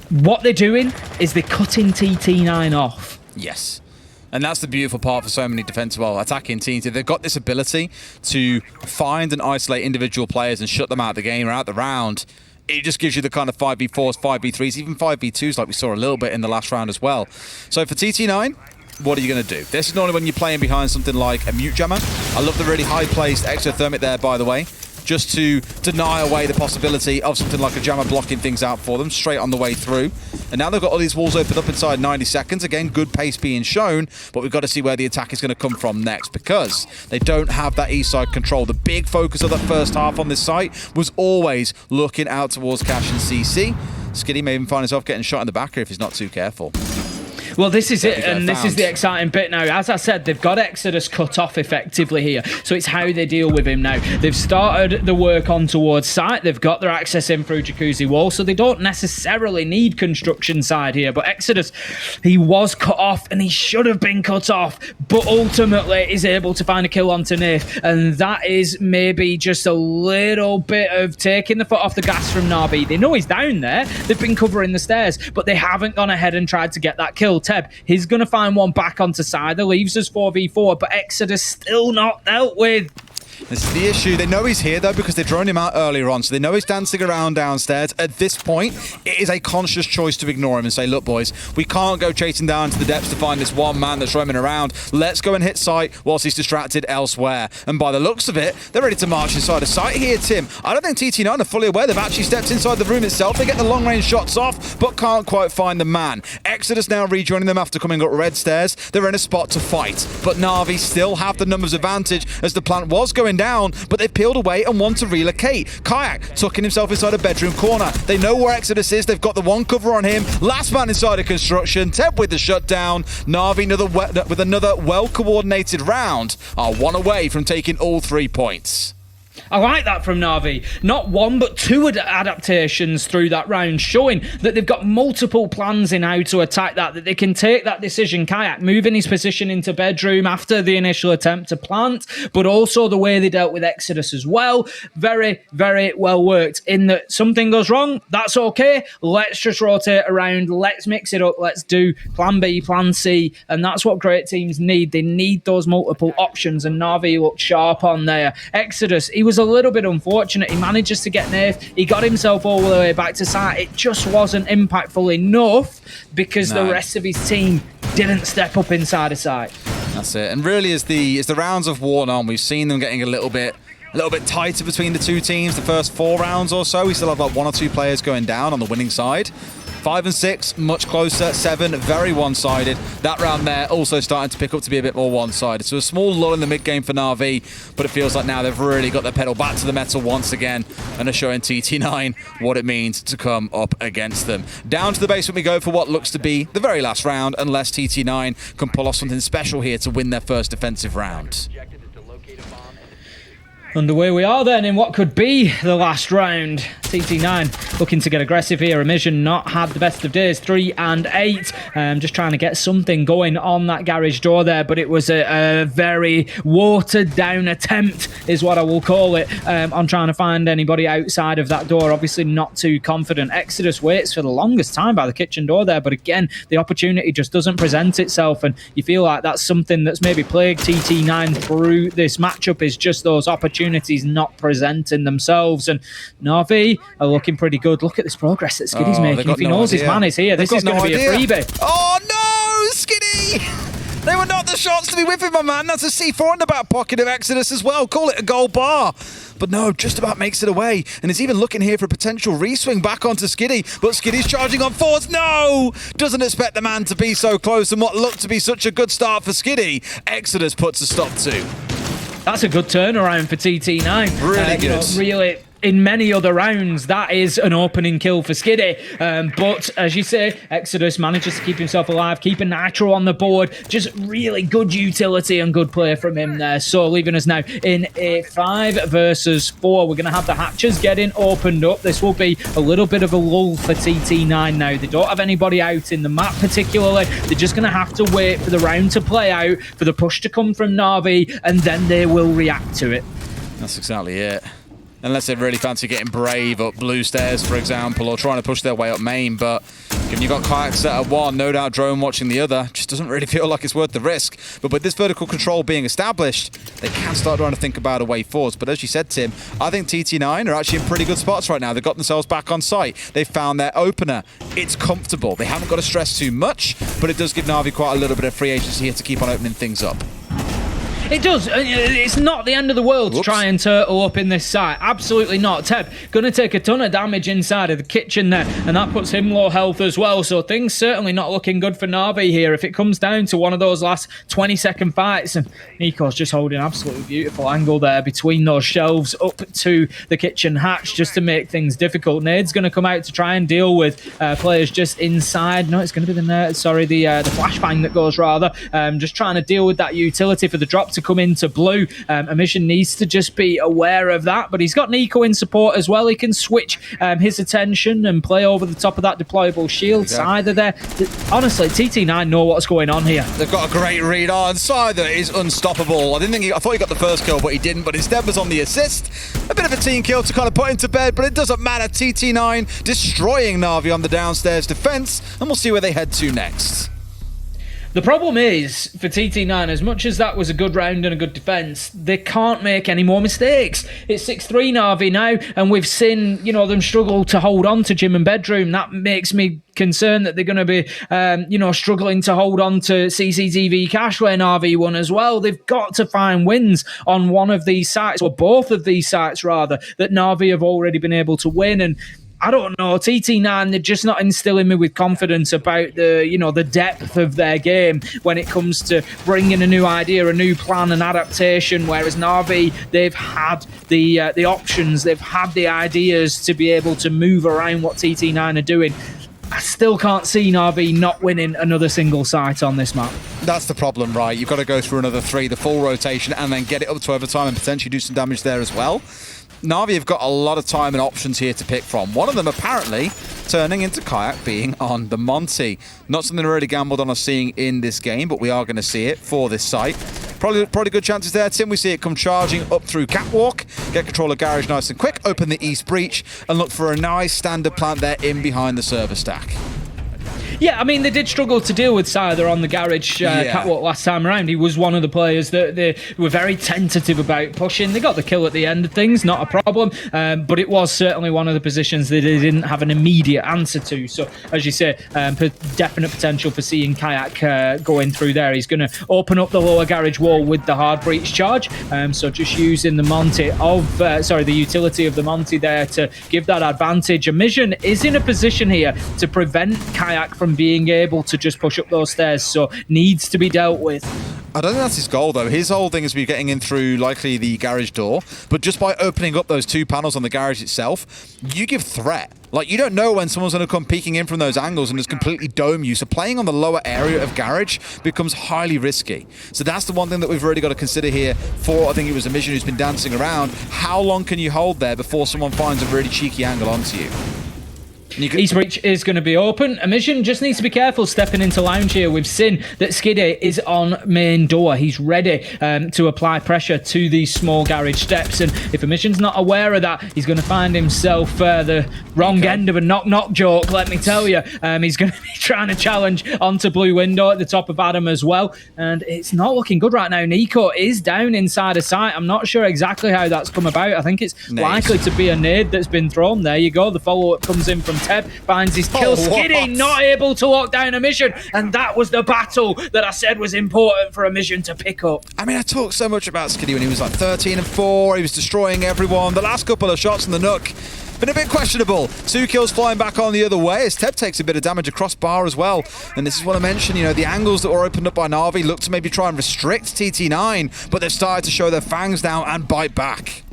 what they're doing is they're cutting TT9 off. Yes. And that's the beautiful part for so many defensive, well, attacking teams. They've got this ability to find and isolate individual players and shut them out of the game or out the round. It just gives you the kind of 5v4s, 5v3s, even 5v2s like we saw a little bit in the last round as well. So for TT9, what are you going to do? This is normally when you're playing behind something like a mute jammer. I love the really high-placed exothermic there, by the way, just to deny away the possibility of something like a jammer blocking things out for them straight on the way through. And now they've got all these walls opened up inside 90 seconds. Again, good pace being shown, but we've got to see where the attack is going to come from next because they don't have that east side control. The big focus of the first half on this site was always looking out towards Cash and CC. Skiddy may even find himself getting shot in the back here if he's not too careful. Well, this is it, and this is the exciting bit now. As I said, they've got Exodus cut off effectively here, so it's how they deal with him now. They've started the work on towards site. They've got their access in through Jacuzzi Wall, so they don't necessarily need construction side here. But Exodus, he was cut off, and he should have been cut off, but ultimately is able to find a kill onto Nath, and that is maybe just a little bit of taking the foot off the gas from Navi. They know he's down there. They've been covering the stairs, but they haven't gone ahead and tried to get that kill. Teb, he's going to find one back onto side. That leaves us 4v4, but Exodus still not dealt with. This is the issue. They know he's here, though, because they've drawn him out earlier on, so they know he's dancing around downstairs. At this point, it is a conscious choice to ignore him and say, look, boys, we can't go chasing down to the depths to find this one man that's roaming around. Let's go and hit site whilst he's distracted elsewhere. And by the looks of it, they're ready to march inside a site here, Tim. I don't think TT9 are fully aware. They've actually stepped inside the room itself. They get the long-range shots off, but can't quite find the man. Exodus now rejoining them after coming up red stairs. They're in a spot to fight, but Navi still have the numbers advantage as the plant was going down, but they've peeled away and want to relocate. Kayak tucking himself inside a bedroom corner. They know where Exodus is. They've got the one cover on him. Last man inside a construction. Teb with the shutdown. Navi with another well-coordinated round are one away from taking all 3 points. I like that from Navi. Not one, but two adaptations through that round, showing that they've got multiple plans in how to attack that they can take that decision. Kayak moving his position into bedroom after the initial attempt to plant, but also the way they dealt with Exodus as well. Very, very well worked in that something goes wrong, that's okay. Let's just rotate around. Let's mix it up. Let's do plan B, plan C, and that's what great teams need. They need those multiple options, and Navi looked sharp on there. Exodus, he was a little bit unfortunate. He manages to get Nath. He got himself all the way back to site. It just wasn't impactful enough because the rest of his team didn't step up inside of site. That's it. And really, as the rounds have worn on, we've seen them getting a little bit tighter between the two teams. The first 4 rounds or so, we still have like 1 or 2 players going down on the winning side. 5 and 6, much closer. 7, very one-sided. That round there also starting to pick up to be a bit more one-sided. So a small lull in the mid-game for Navi, but it feels like now they've really got their pedal back to the metal once again and are showing TT9 what it means to come up against them. Down to the basement we go for what looks to be the very last round, unless TT9 can pull off something special here to win their first defensive round. Underway we are then in what could be the last round. TT9 looking to get aggressive here. Emission not had the best of days, 3 and 8. Just trying to get something going on that garage door there, but it was a very watered down attempt is what I will call it, on trying to find anybody outside of that door. Obviously not too confident. Exodus waits for the longest time by the kitchen door there, but again, the opportunity just doesn't present itself, and you feel like that's something that's maybe plagued TT9 through this matchup, is just those opportunities not presenting themselves. And Navi are looking pretty good. Look at this progress that Skiddy's making. If he knows his man is here, this is going to be a freebie. Oh no, Skiddy! They were not the shots to be whipping, my man. That's a C4 in the back pocket of Exodus as well. Call it a gold bar. But no, just about makes it away. And is even looking here for a potential reswing back onto Skiddy. But Skiddy's charging on forwards. No! Doesn't expect the man to be so close. And what looked to be such a good start for Skiddy, Exodus puts a stop to. That's a good turnaround for TT9. Really good. Really, in many other rounds, that is an opening kill for Skiddy. But as you say, Exodus manages to keep himself alive, keeping Nitro on the board. Just really good utility and good play from him there. So leaving us now in a 5 versus 4. We're going to have the hatches getting opened up. This will be a little bit of a lull for TT9 now. They don't have anybody out in the map particularly. They're just going to have to wait for the round to play out, for the push to come from Navi, and then they will react to it. That's exactly it. Unless they really fancy getting Brave up blue stairs, for example, or trying to push their way up main. But when you've got Kayak set at one, no doubt Drone watching the other, just doesn't really feel like it's worth the risk. But with this vertical control being established, they can start trying to think about a way forwards. But as you said, Tim, I think TT9 are actually in pretty good spots right now. They've got themselves back on site. They've found their opener. It's comfortable. They haven't got to stress too much, but it does give Navi quite a little bit of free agency here to keep on opening things up. It does. It's not the end of the world to try and turtle up in this site. Absolutely not. Teb going to take a ton of damage inside of the kitchen there, and that puts him low health as well. So things certainly not looking good for Navi here. If it comes down to one of those last 20-second fights, and Nico's just holding an absolutely beautiful angle there between those shelves up to the kitchen hatch just to make things difficult. Nade's going to come out to try and deal with players just inside. No, it's going to be the flashbang that goes rather. Just trying to deal with that utility for the drop to come into blue. Emission needs to just be aware of that, but he's got Nico in support as well. He can switch his attention and play over the top of that deployable shield. Scyther there. Honestly, TT9 know what's going on here. They've got a great read on. Scyther is unstoppable. I thought he got the first kill, but he didn't, but instead was on the assist. A bit of a team kill to kind of put him to bed, but it doesn't matter. TT9 destroying Navi on the downstairs defense, and we'll see where they head to next. The problem is, for TT9, as much as that was a good round and a good defence, they can't make any more mistakes. It's 6-3 Navi now, and we've seen, them struggle to hold on to Gym and Bedroom. That makes me concerned that they're going to be, struggling to hold on to CCTV Cash, where Navi won as well. They've got to find wins on one of these sites, or both of these sites, rather, that Navi have already been able to win. And I don't know, TT9, they're just not instilling me with confidence about the depth of their game when it comes to bringing a new idea, a new plan, an adaptation, whereas Navi, they've had the options, they've had the ideas to be able to move around what TT9 are doing. I still can't see Navi not winning another single site on this map. That's the problem, right? You've got to go through another 3, the full rotation, and then get it up to overtime and potentially do some damage there as well. Navi have got a lot of time and options here to pick from. One of them apparently turning into Kayak being on the Monty. Not something we already gambled on us seeing in this game, but we are going to see it for this site. Probably good chances there, Tim. We see it come charging up through Catwalk, get control of Garage nice and quick, open the East Breach, and look for a nice standard plant there in behind the server stack. Yeah, I mean, they did struggle to deal with Scyther on the Garage Catwalk last time around. He was one of the players that they were very tentative about pushing. They got the kill at the end of things, not a problem, but it was certainly one of the positions that they didn't have an immediate answer to. So, as you say, definite potential for seeing Kayak going through there. He's going to open up the lower garage wall with the hard breach charge, so just using the Monty the utility of the Monty there to give that advantage. Emission is in a position here to prevent Kayak from being able to just push up those stairs, so needs to be dealt with. I don't think that's his goal, though. His whole thing is to be getting in through, likely, the garage door. But just by opening up those 2 panels on the garage itself, you give threat. Like, you don't know when someone's going to come peeking in from those angles and just completely dome you. So playing on the lower area of garage becomes highly risky. So that's the one thing that we've really got to consider here for, I think it was Emission who's been dancing around. How long can you hold there before someone finds a really cheeky angle onto you? East Breach is going to be open. Emission just needs to be careful stepping into lounge here. We've seen that Skiddy is on main door. He's ready to apply pressure to these small garage steps. And if Emission's not aware of that, he's going to find himself the wrong end of a knock-knock joke, let me tell you. He's going to be trying to challenge onto blue window at the top of Adam as well. And it's not looking good right now. Nico is down inside a site. I'm not sure exactly how that's come about. I think it's likely to be a nade that's been thrown. There you go. The follow-up comes in from Teb, finds his kill. Skiddy not able to lock down Emission, and that was the battle that I said was important for Emission to pick up. I mean, I talked so much about Skiddy when he was like 13 and 4. He was destroying everyone. The last couple of shots in the Nook been a bit questionable. 2 kills flying back on the other way as Teb takes a bit of damage across bar as well. And this is what I mentioned, you know, the angles that were opened up by Navi look to maybe try and restrict TT9, but they've started to show their fangs now and bite back.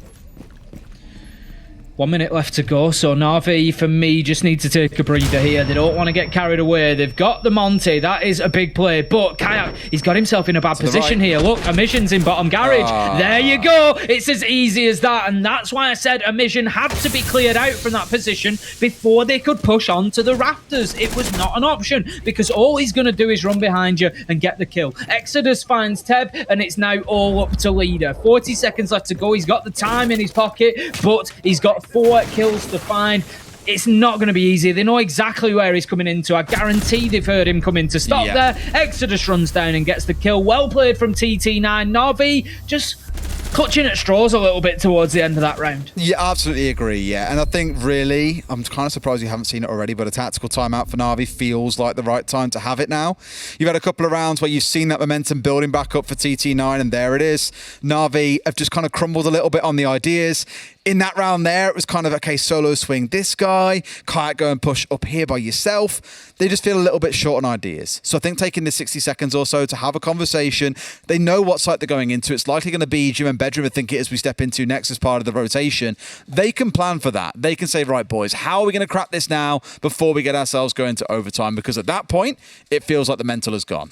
1 minute left to go, so Navi, for me, just need to take a breather here. They don't want to get carried away. They've got the Monty. That is a big play. But Kayak, he's got himself in a bad position here. Look, Emission's in bottom garage. There you go. It's as easy as that. And that's why I said Emission had to be cleared out from that position before they could push on to the rafters. It was not an option because all he's going to do is run behind you and get the kill. Exodus finds Teb, and it's now all up to leader. 40 seconds left to go. He's got the time in his pocket, but he's got 4 kills to find. It's not going to be easy. They know exactly where he's coming into. I guarantee they've heard him coming to stop there. Exodus runs down and gets the kill. Well played from TT9. Navi just clutching at straws a little bit towards the end of that round. Yeah, absolutely agree, yeah. And I think really, I'm kind of surprised you haven't seen it already, but a tactical timeout for Navi feels like the right time to have it now. You've had a couple of rounds where you've seen that momentum building back up for TT9, and there it is. Navi have just kind of crumbled a little bit on the ideas. In that round there, it was kind of, okay, solo swing this guy, Kayak go and push up here by yourself. They just feel a little bit short on ideas. So I think taking this 60 seconds or so to have a conversation, they know what site they're going into. It's likely going to be Gym and Bedroom, I think it is, we step into next as part of the rotation. They can plan for that. They can say, right, boys, how are we going to crack this now before we get ourselves going to overtime? Because at that point, it feels like the mental is gone.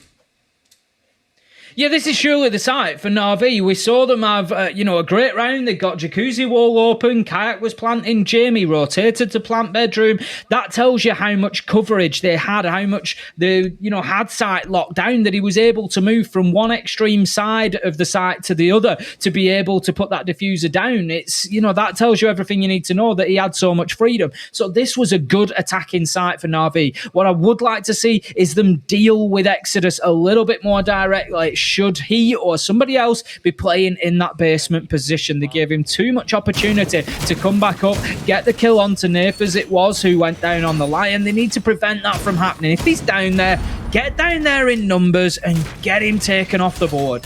Yeah, this is surely the site for Navi. We saw them have, a great round. They got Jacuzzi wall open. Kayak was planting. Jamie rotated to plant bedroom. That tells you how much coverage they had, how much they, had site locked down, that he was able to move from one extreme side of the site to the other to be able to put that diffuser down. It's, that tells you everything you need to know, that he had so much freedom. So this was a good attacking site for Navi. What I would like to see is them deal with Exodus a little bit more directly. Should he or somebody else be playing in that basement position? They gave him too much opportunity to come back up, get the kill onto Nath as it was, who went down on the Lion. They need to prevent that from happening. If he's down there, get down there in numbers and get him taken off the board.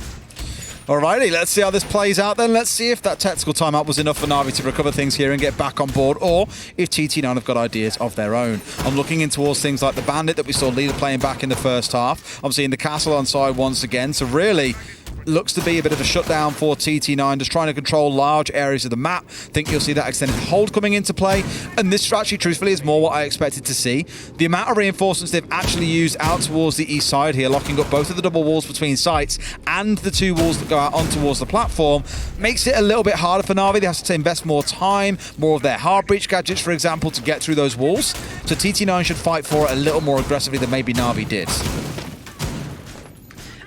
Alrighty, let's see how this plays out then. Let's see if that tactical timeout was enough for Navi to recover things here and get back on board, or if TT9 have got ideas of their own. I'm looking in towards things like the Bandit that we saw Leader playing back in the first half. I'm seeing the Castle on side once again, so really looks to be a bit of a shutdown for TT9, just trying to control large areas of the map. Think you'll see that extended hold coming into play, and this actually, truthfully, is more what I expected to see. The amount of reinforcements they've actually used out towards the east side here, locking up both of the double walls between sites and the 2 walls that go out on towards the platform, makes it a little bit harder for Navi. They have to invest more time, more of their hard breach gadgets, for example, to get through those walls. So TT9 should fight for it a little more aggressively than maybe Navi did.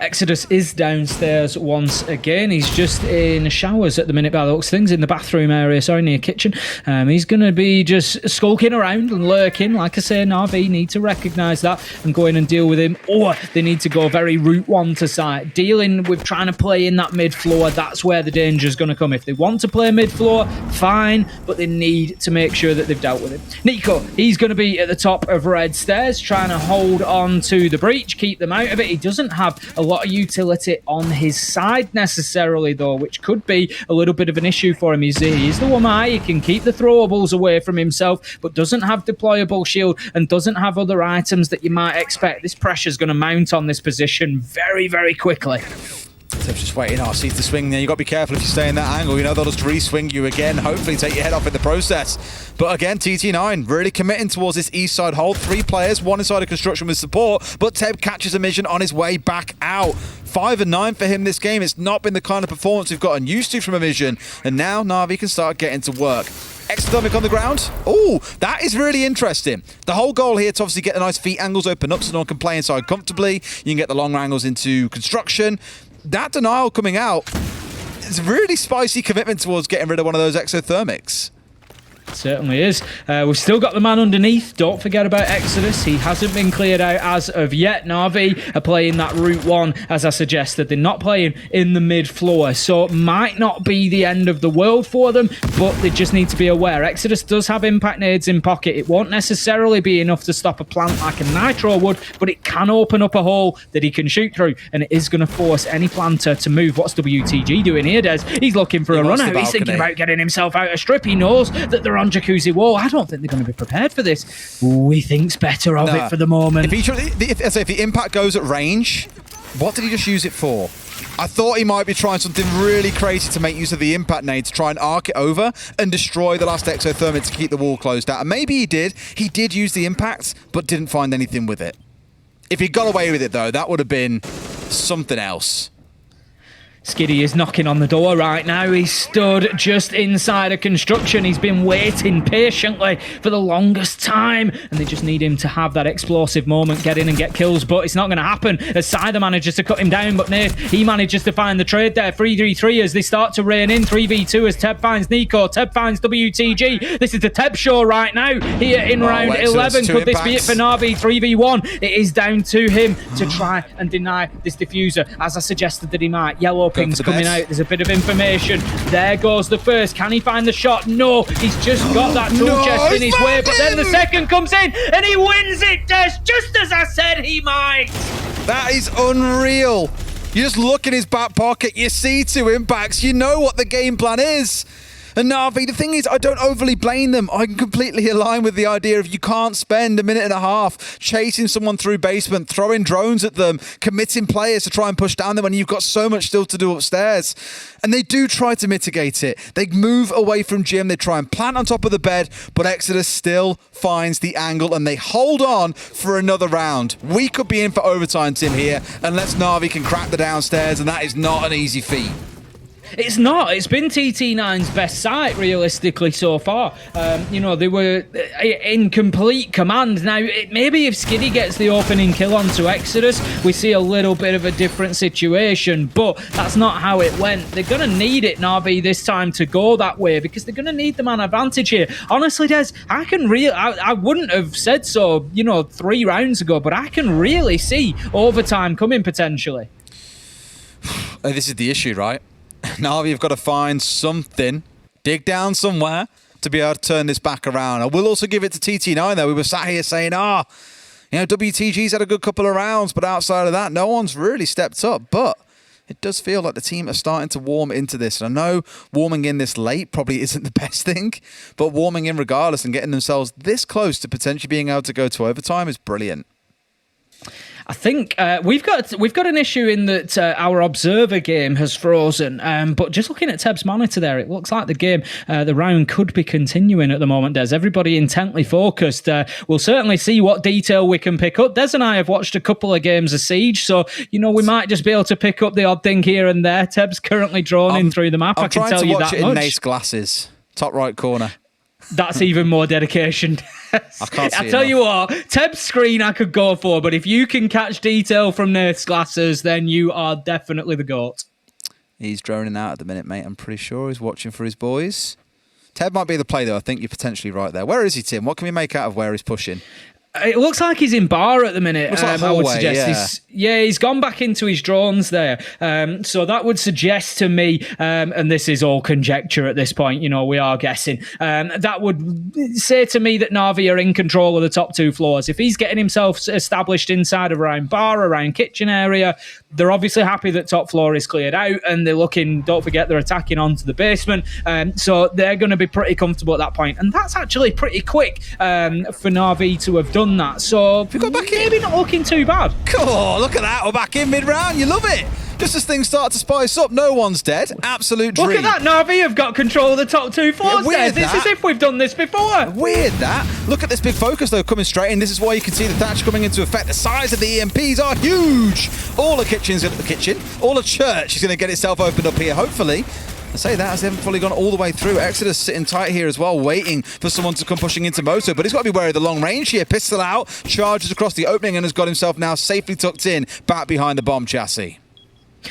Exodus is downstairs once again. He's just in showers at the minute by the looks of things, in the bathroom area, sorry, near kitchen. He's going to be just skulking around and lurking. Like I say, Navi need to recognise that and go in and deal with him, or they need to go very route 1 to site. Dealing with trying to play in that mid-floor, that's where the danger is going to come. If they want to play mid-floor, fine, but they need to make sure that they've dealt with him. Nico, he's going to be at the top of red stairs, trying to hold on to the breach, keep them out of it. He doesn't have a lot of utility on his side necessarily, though, which could be a little bit of an issue for him. He's the one eye. He can keep the throwables away from himself, but doesn't have deployable shield and doesn't have other items that you might expect. This pressure's going to mount on this position very, very quickly. Teb's just waiting. Oh, sees the swing there. You got to be careful if you stay in that angle. You know, they'll just re-swing you again, hopefully take your head off in the process. But again, TT9 really committing towards this east side hold. 3 players, 1 inside of construction with support, but Teb catches a mission on his way back out. 5 and 9 for him this game. It's not been the kind of performance we've gotten used to from a Vision. And now Navi can start getting to work. Exothermic on the ground. Oh, that is really interesting. The whole goal here to obviously get the nice feet angles open up so no one can play inside comfortably. You can get the long angles into construction. That denial coming out is a really spicy commitment towards getting rid of one of those exothermics. Certainly is. We've still got the man underneath. Don't forget about Exodus. He hasn't been cleared out as of yet. Navi are playing that Route 1, as I suggested. They're not playing in the mid-floor, so it might not be the end of the world for them, but they just need to be aware. Exodus does have impact nades in pocket. It won't necessarily be enough to stop a plant like a Nitro would, but it can open up a hole that he can shoot through, and it is going to force any planter to move. What's WTG doing here, Des? He's looking for a run out. He's thinking about getting himself out of strip. He knows that they're on Jacuzzi wall. I don't think they're going to be prepared for this. Ooh, he thinks better of it for the moment. If the impact goes at range, what did he just use it for? I thought he might be trying something really crazy to make use of the impact nade to try and arc it over and destroy the last exothermic to keep the wall closed out. And maybe he did. He did use the impact, but didn't find anything with it. If he got away with it, though, that would have been something else. Skiddy is knocking on the door right now. He's stood just inside of construction. He's been waiting patiently for the longest time, and they just need him to have that explosive moment, get in and get kills, but it's not going to happen as Cider manages to cut him down, but Nath, he manages to find the trade there. 3-3-3 as they start to rein in. 3v2 as Teb finds Nico. Teb finds WTG. This is the Teb show right now here in round 11. Could this be it for Navi? 3v1. It is down to him to try and deny this diffuser, as I suggested that he might. Yellow ping's coming out. There's a bit of information. There goes the first. Can he find the shot? No. He's just got that tool chest in his way, but then the second comes in and he wins it, Des, just as I said he might. That is unreal. You just look in his back pocket, you see 2 impacts, you know what the game plan is. And Navi, the thing is, I don't overly blame them. I can completely align with the idea of you can't spend a minute and a half chasing someone through basement, throwing drones at them, committing players to try and push down them when you've got so much still to do upstairs. And they do try to mitigate it. They move away from Jim, they try and plant on top of the bed, but Exodus still finds the angle and they hold on for another round. We could be in for overtime, Tim, here, unless Navi can crack the downstairs, and that is not an easy feat. It's not. It's been TT9's best site, realistically, so far. You know, they were in complete command. Now, maybe if Skiddy gets the opening kill onto Exodus, we see a little bit of a different situation, but that's not how it went. They're going to need it, Navi, this time to go that way, because they're going to need the man advantage here. Honestly, Des, I wouldn't have said so, you know, 3 rounds ago, but I can really see overtime coming, potentially. This is the issue, right? Navi have got to find something, dig down somewhere to be able to turn this back around. I will also give it to TT9, though. We were sat here saying, you know, WTG's had a good couple of rounds, but outside of that, no one's really stepped up. But it does feel like the team are starting to warm into this. And I know warming in this late probably isn't the best thing, but warming in regardless and getting themselves this close to potentially being able to go to overtime is brilliant. I think we've got an issue in that our observer game has frozen, but just looking at Teb's monitor there, it looks like the game, the round could be continuing at the moment, Des. Everybody intently focused. We'll certainly see what detail we can pick up. Des and I have watched a couple of games of Siege, so, you know, we might just be able to pick up the odd thing here and there. Teb's currently drawn in through the map, I can tell you that much. I'm trying to watch it in Nate's glasses, top right corner. That's even more dedication. I can't see I tell you what, Teb's screen I could go for, but if you can catch detail from Nate's glasses, then you are definitely the GOAT. He's droning out at the minute, mate. I'm pretty sure he's watching for his boys. Teb might be the play, though. I think you're potentially right there. Where is he, Tim? What can we make out of where he's pushing? It looks like he's in bar at the minute. Looks like I would suggest he's gone back into his drones there. So that would suggest to me, and this is all conjecture at this point, you know, we are guessing, that would say to me that Navi are in control of the top 2 floors. If he's getting himself established inside of around bar, around kitchen area, they're obviously happy that top floor is cleared out, and they're looking, don't forget, they're attacking onto the basement. So they're going to be pretty comfortable at that point. And that's actually pretty quick for Navi to have done that. So we got back maybe not looking too bad. Cool, look at that. We're back in mid-round. You love it. just as things start to spice up. No one's dead. Absolute dream. Look at that, Navi have got control of the top 2 floors there. This is as if we've done this before. Weird that. Look at this big focus though coming straight in. This is why you can see the thatch coming into effect. The size of the EMPs are huge. All a church is going to get itself opened up here, hopefully. I say that as they haven't fully gone all the way through. Exodus sitting tight here as well, waiting for someone to come pushing into Moto, but he's got to be wary of the long range here. Pistol out, charges across the opening and has got himself now safely tucked in, back behind the bomb chassis.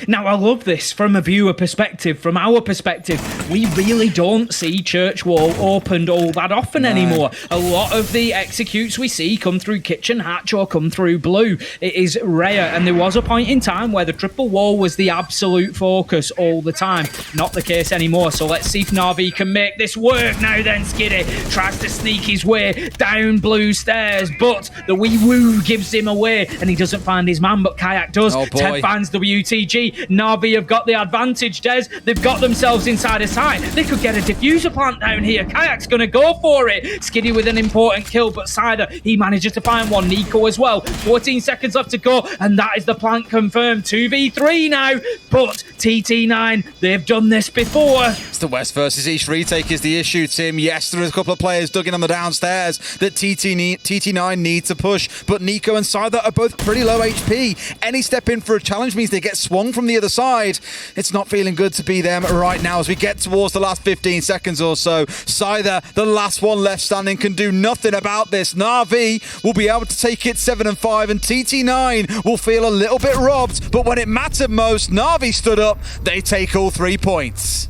Now, I love this from a viewer perspective. From our perspective, we really don't see Church Wall opened all that often anymore. A lot of the executes we see come through Kitchen Hatch or come through Blue. It is rare, and there was a point in time where the triple wall was the absolute focus all the time. Not the case anymore, so let's see if Navi can make this work now then. Skiddy tries to sneak his way down Blue stairs, but the wee woo gives him away, and he doesn't find his man, but Kayak does. Oh boy. Ted finds WTG. Navi have got the advantage, Des. They've got themselves inside a site. They could get a diffuser plant down here. Kayak's going to go for it. Skiddy with an important kill, but Cider, he manages to find one. Nico as well. 14 seconds left to go, and that is the plant confirmed. 2v3 now, but TT9, they've done this before. It's the West versus East retake is the issue, Tim. Yes, there is a couple of players dug in on the downstairs that TT9 need to push, but Nico and Cider are both pretty low HP. Any step in for a challenge means they get swung from the other side. It's not feeling good to be them right now as we get towards the last 15 seconds or so. Cider, the last one left standing, can do nothing about this. Navi will be able to take it 7-5, and TT9 will feel a little bit robbed, but when it mattered most, Navi stood up. They take all 3 points.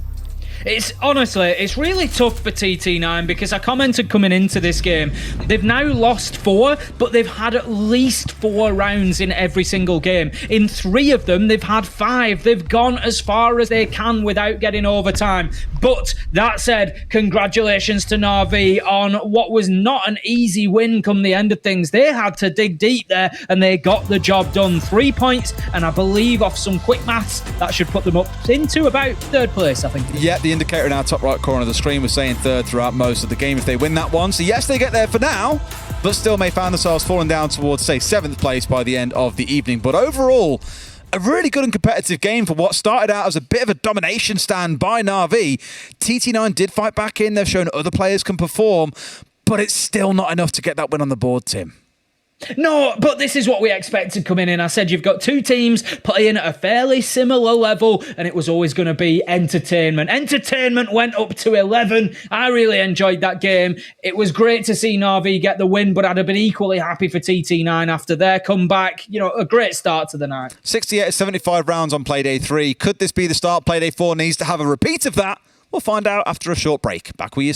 It's really tough for TT9 because I commented coming into this game, they've now lost 4, but they've had at least 4 rounds in every single game. In 3 of them, they've had 5. They've gone as far as they can without getting overtime. But that said, congratulations to Navi on what was not an easy win come the end of things. They had to dig deep there and they got the job done. 3 points, and I believe off some quick maths, that should put them up into about 3rd place, I think. Yeah, the indicator in our top right corner of the screen was saying 3rd throughout most of the game if they win that one. So yes, they get there for now, but still may find themselves falling down towards, say, 7th place by the end of the evening. But overall, a really good and competitive game for what started out as a bit of a domination stand by Navi. TT9 did fight back in. They've shown other players can perform, but it's still not enough to get that win on the board, Tim. No, but this is what we expected coming in. I said you've got 2 teams playing at a fairly similar level, and it was always going to be entertainment. Entertainment went up to 11. I really enjoyed that game. It was great to see Navi get the win, but I'd have been equally happy for TT9 after their comeback. You know, a great start to the night. 68-75 rounds on Playday 3. Could this be the start Playday 4 needs to have a repeat of that? We'll find out after a short break. Back with you.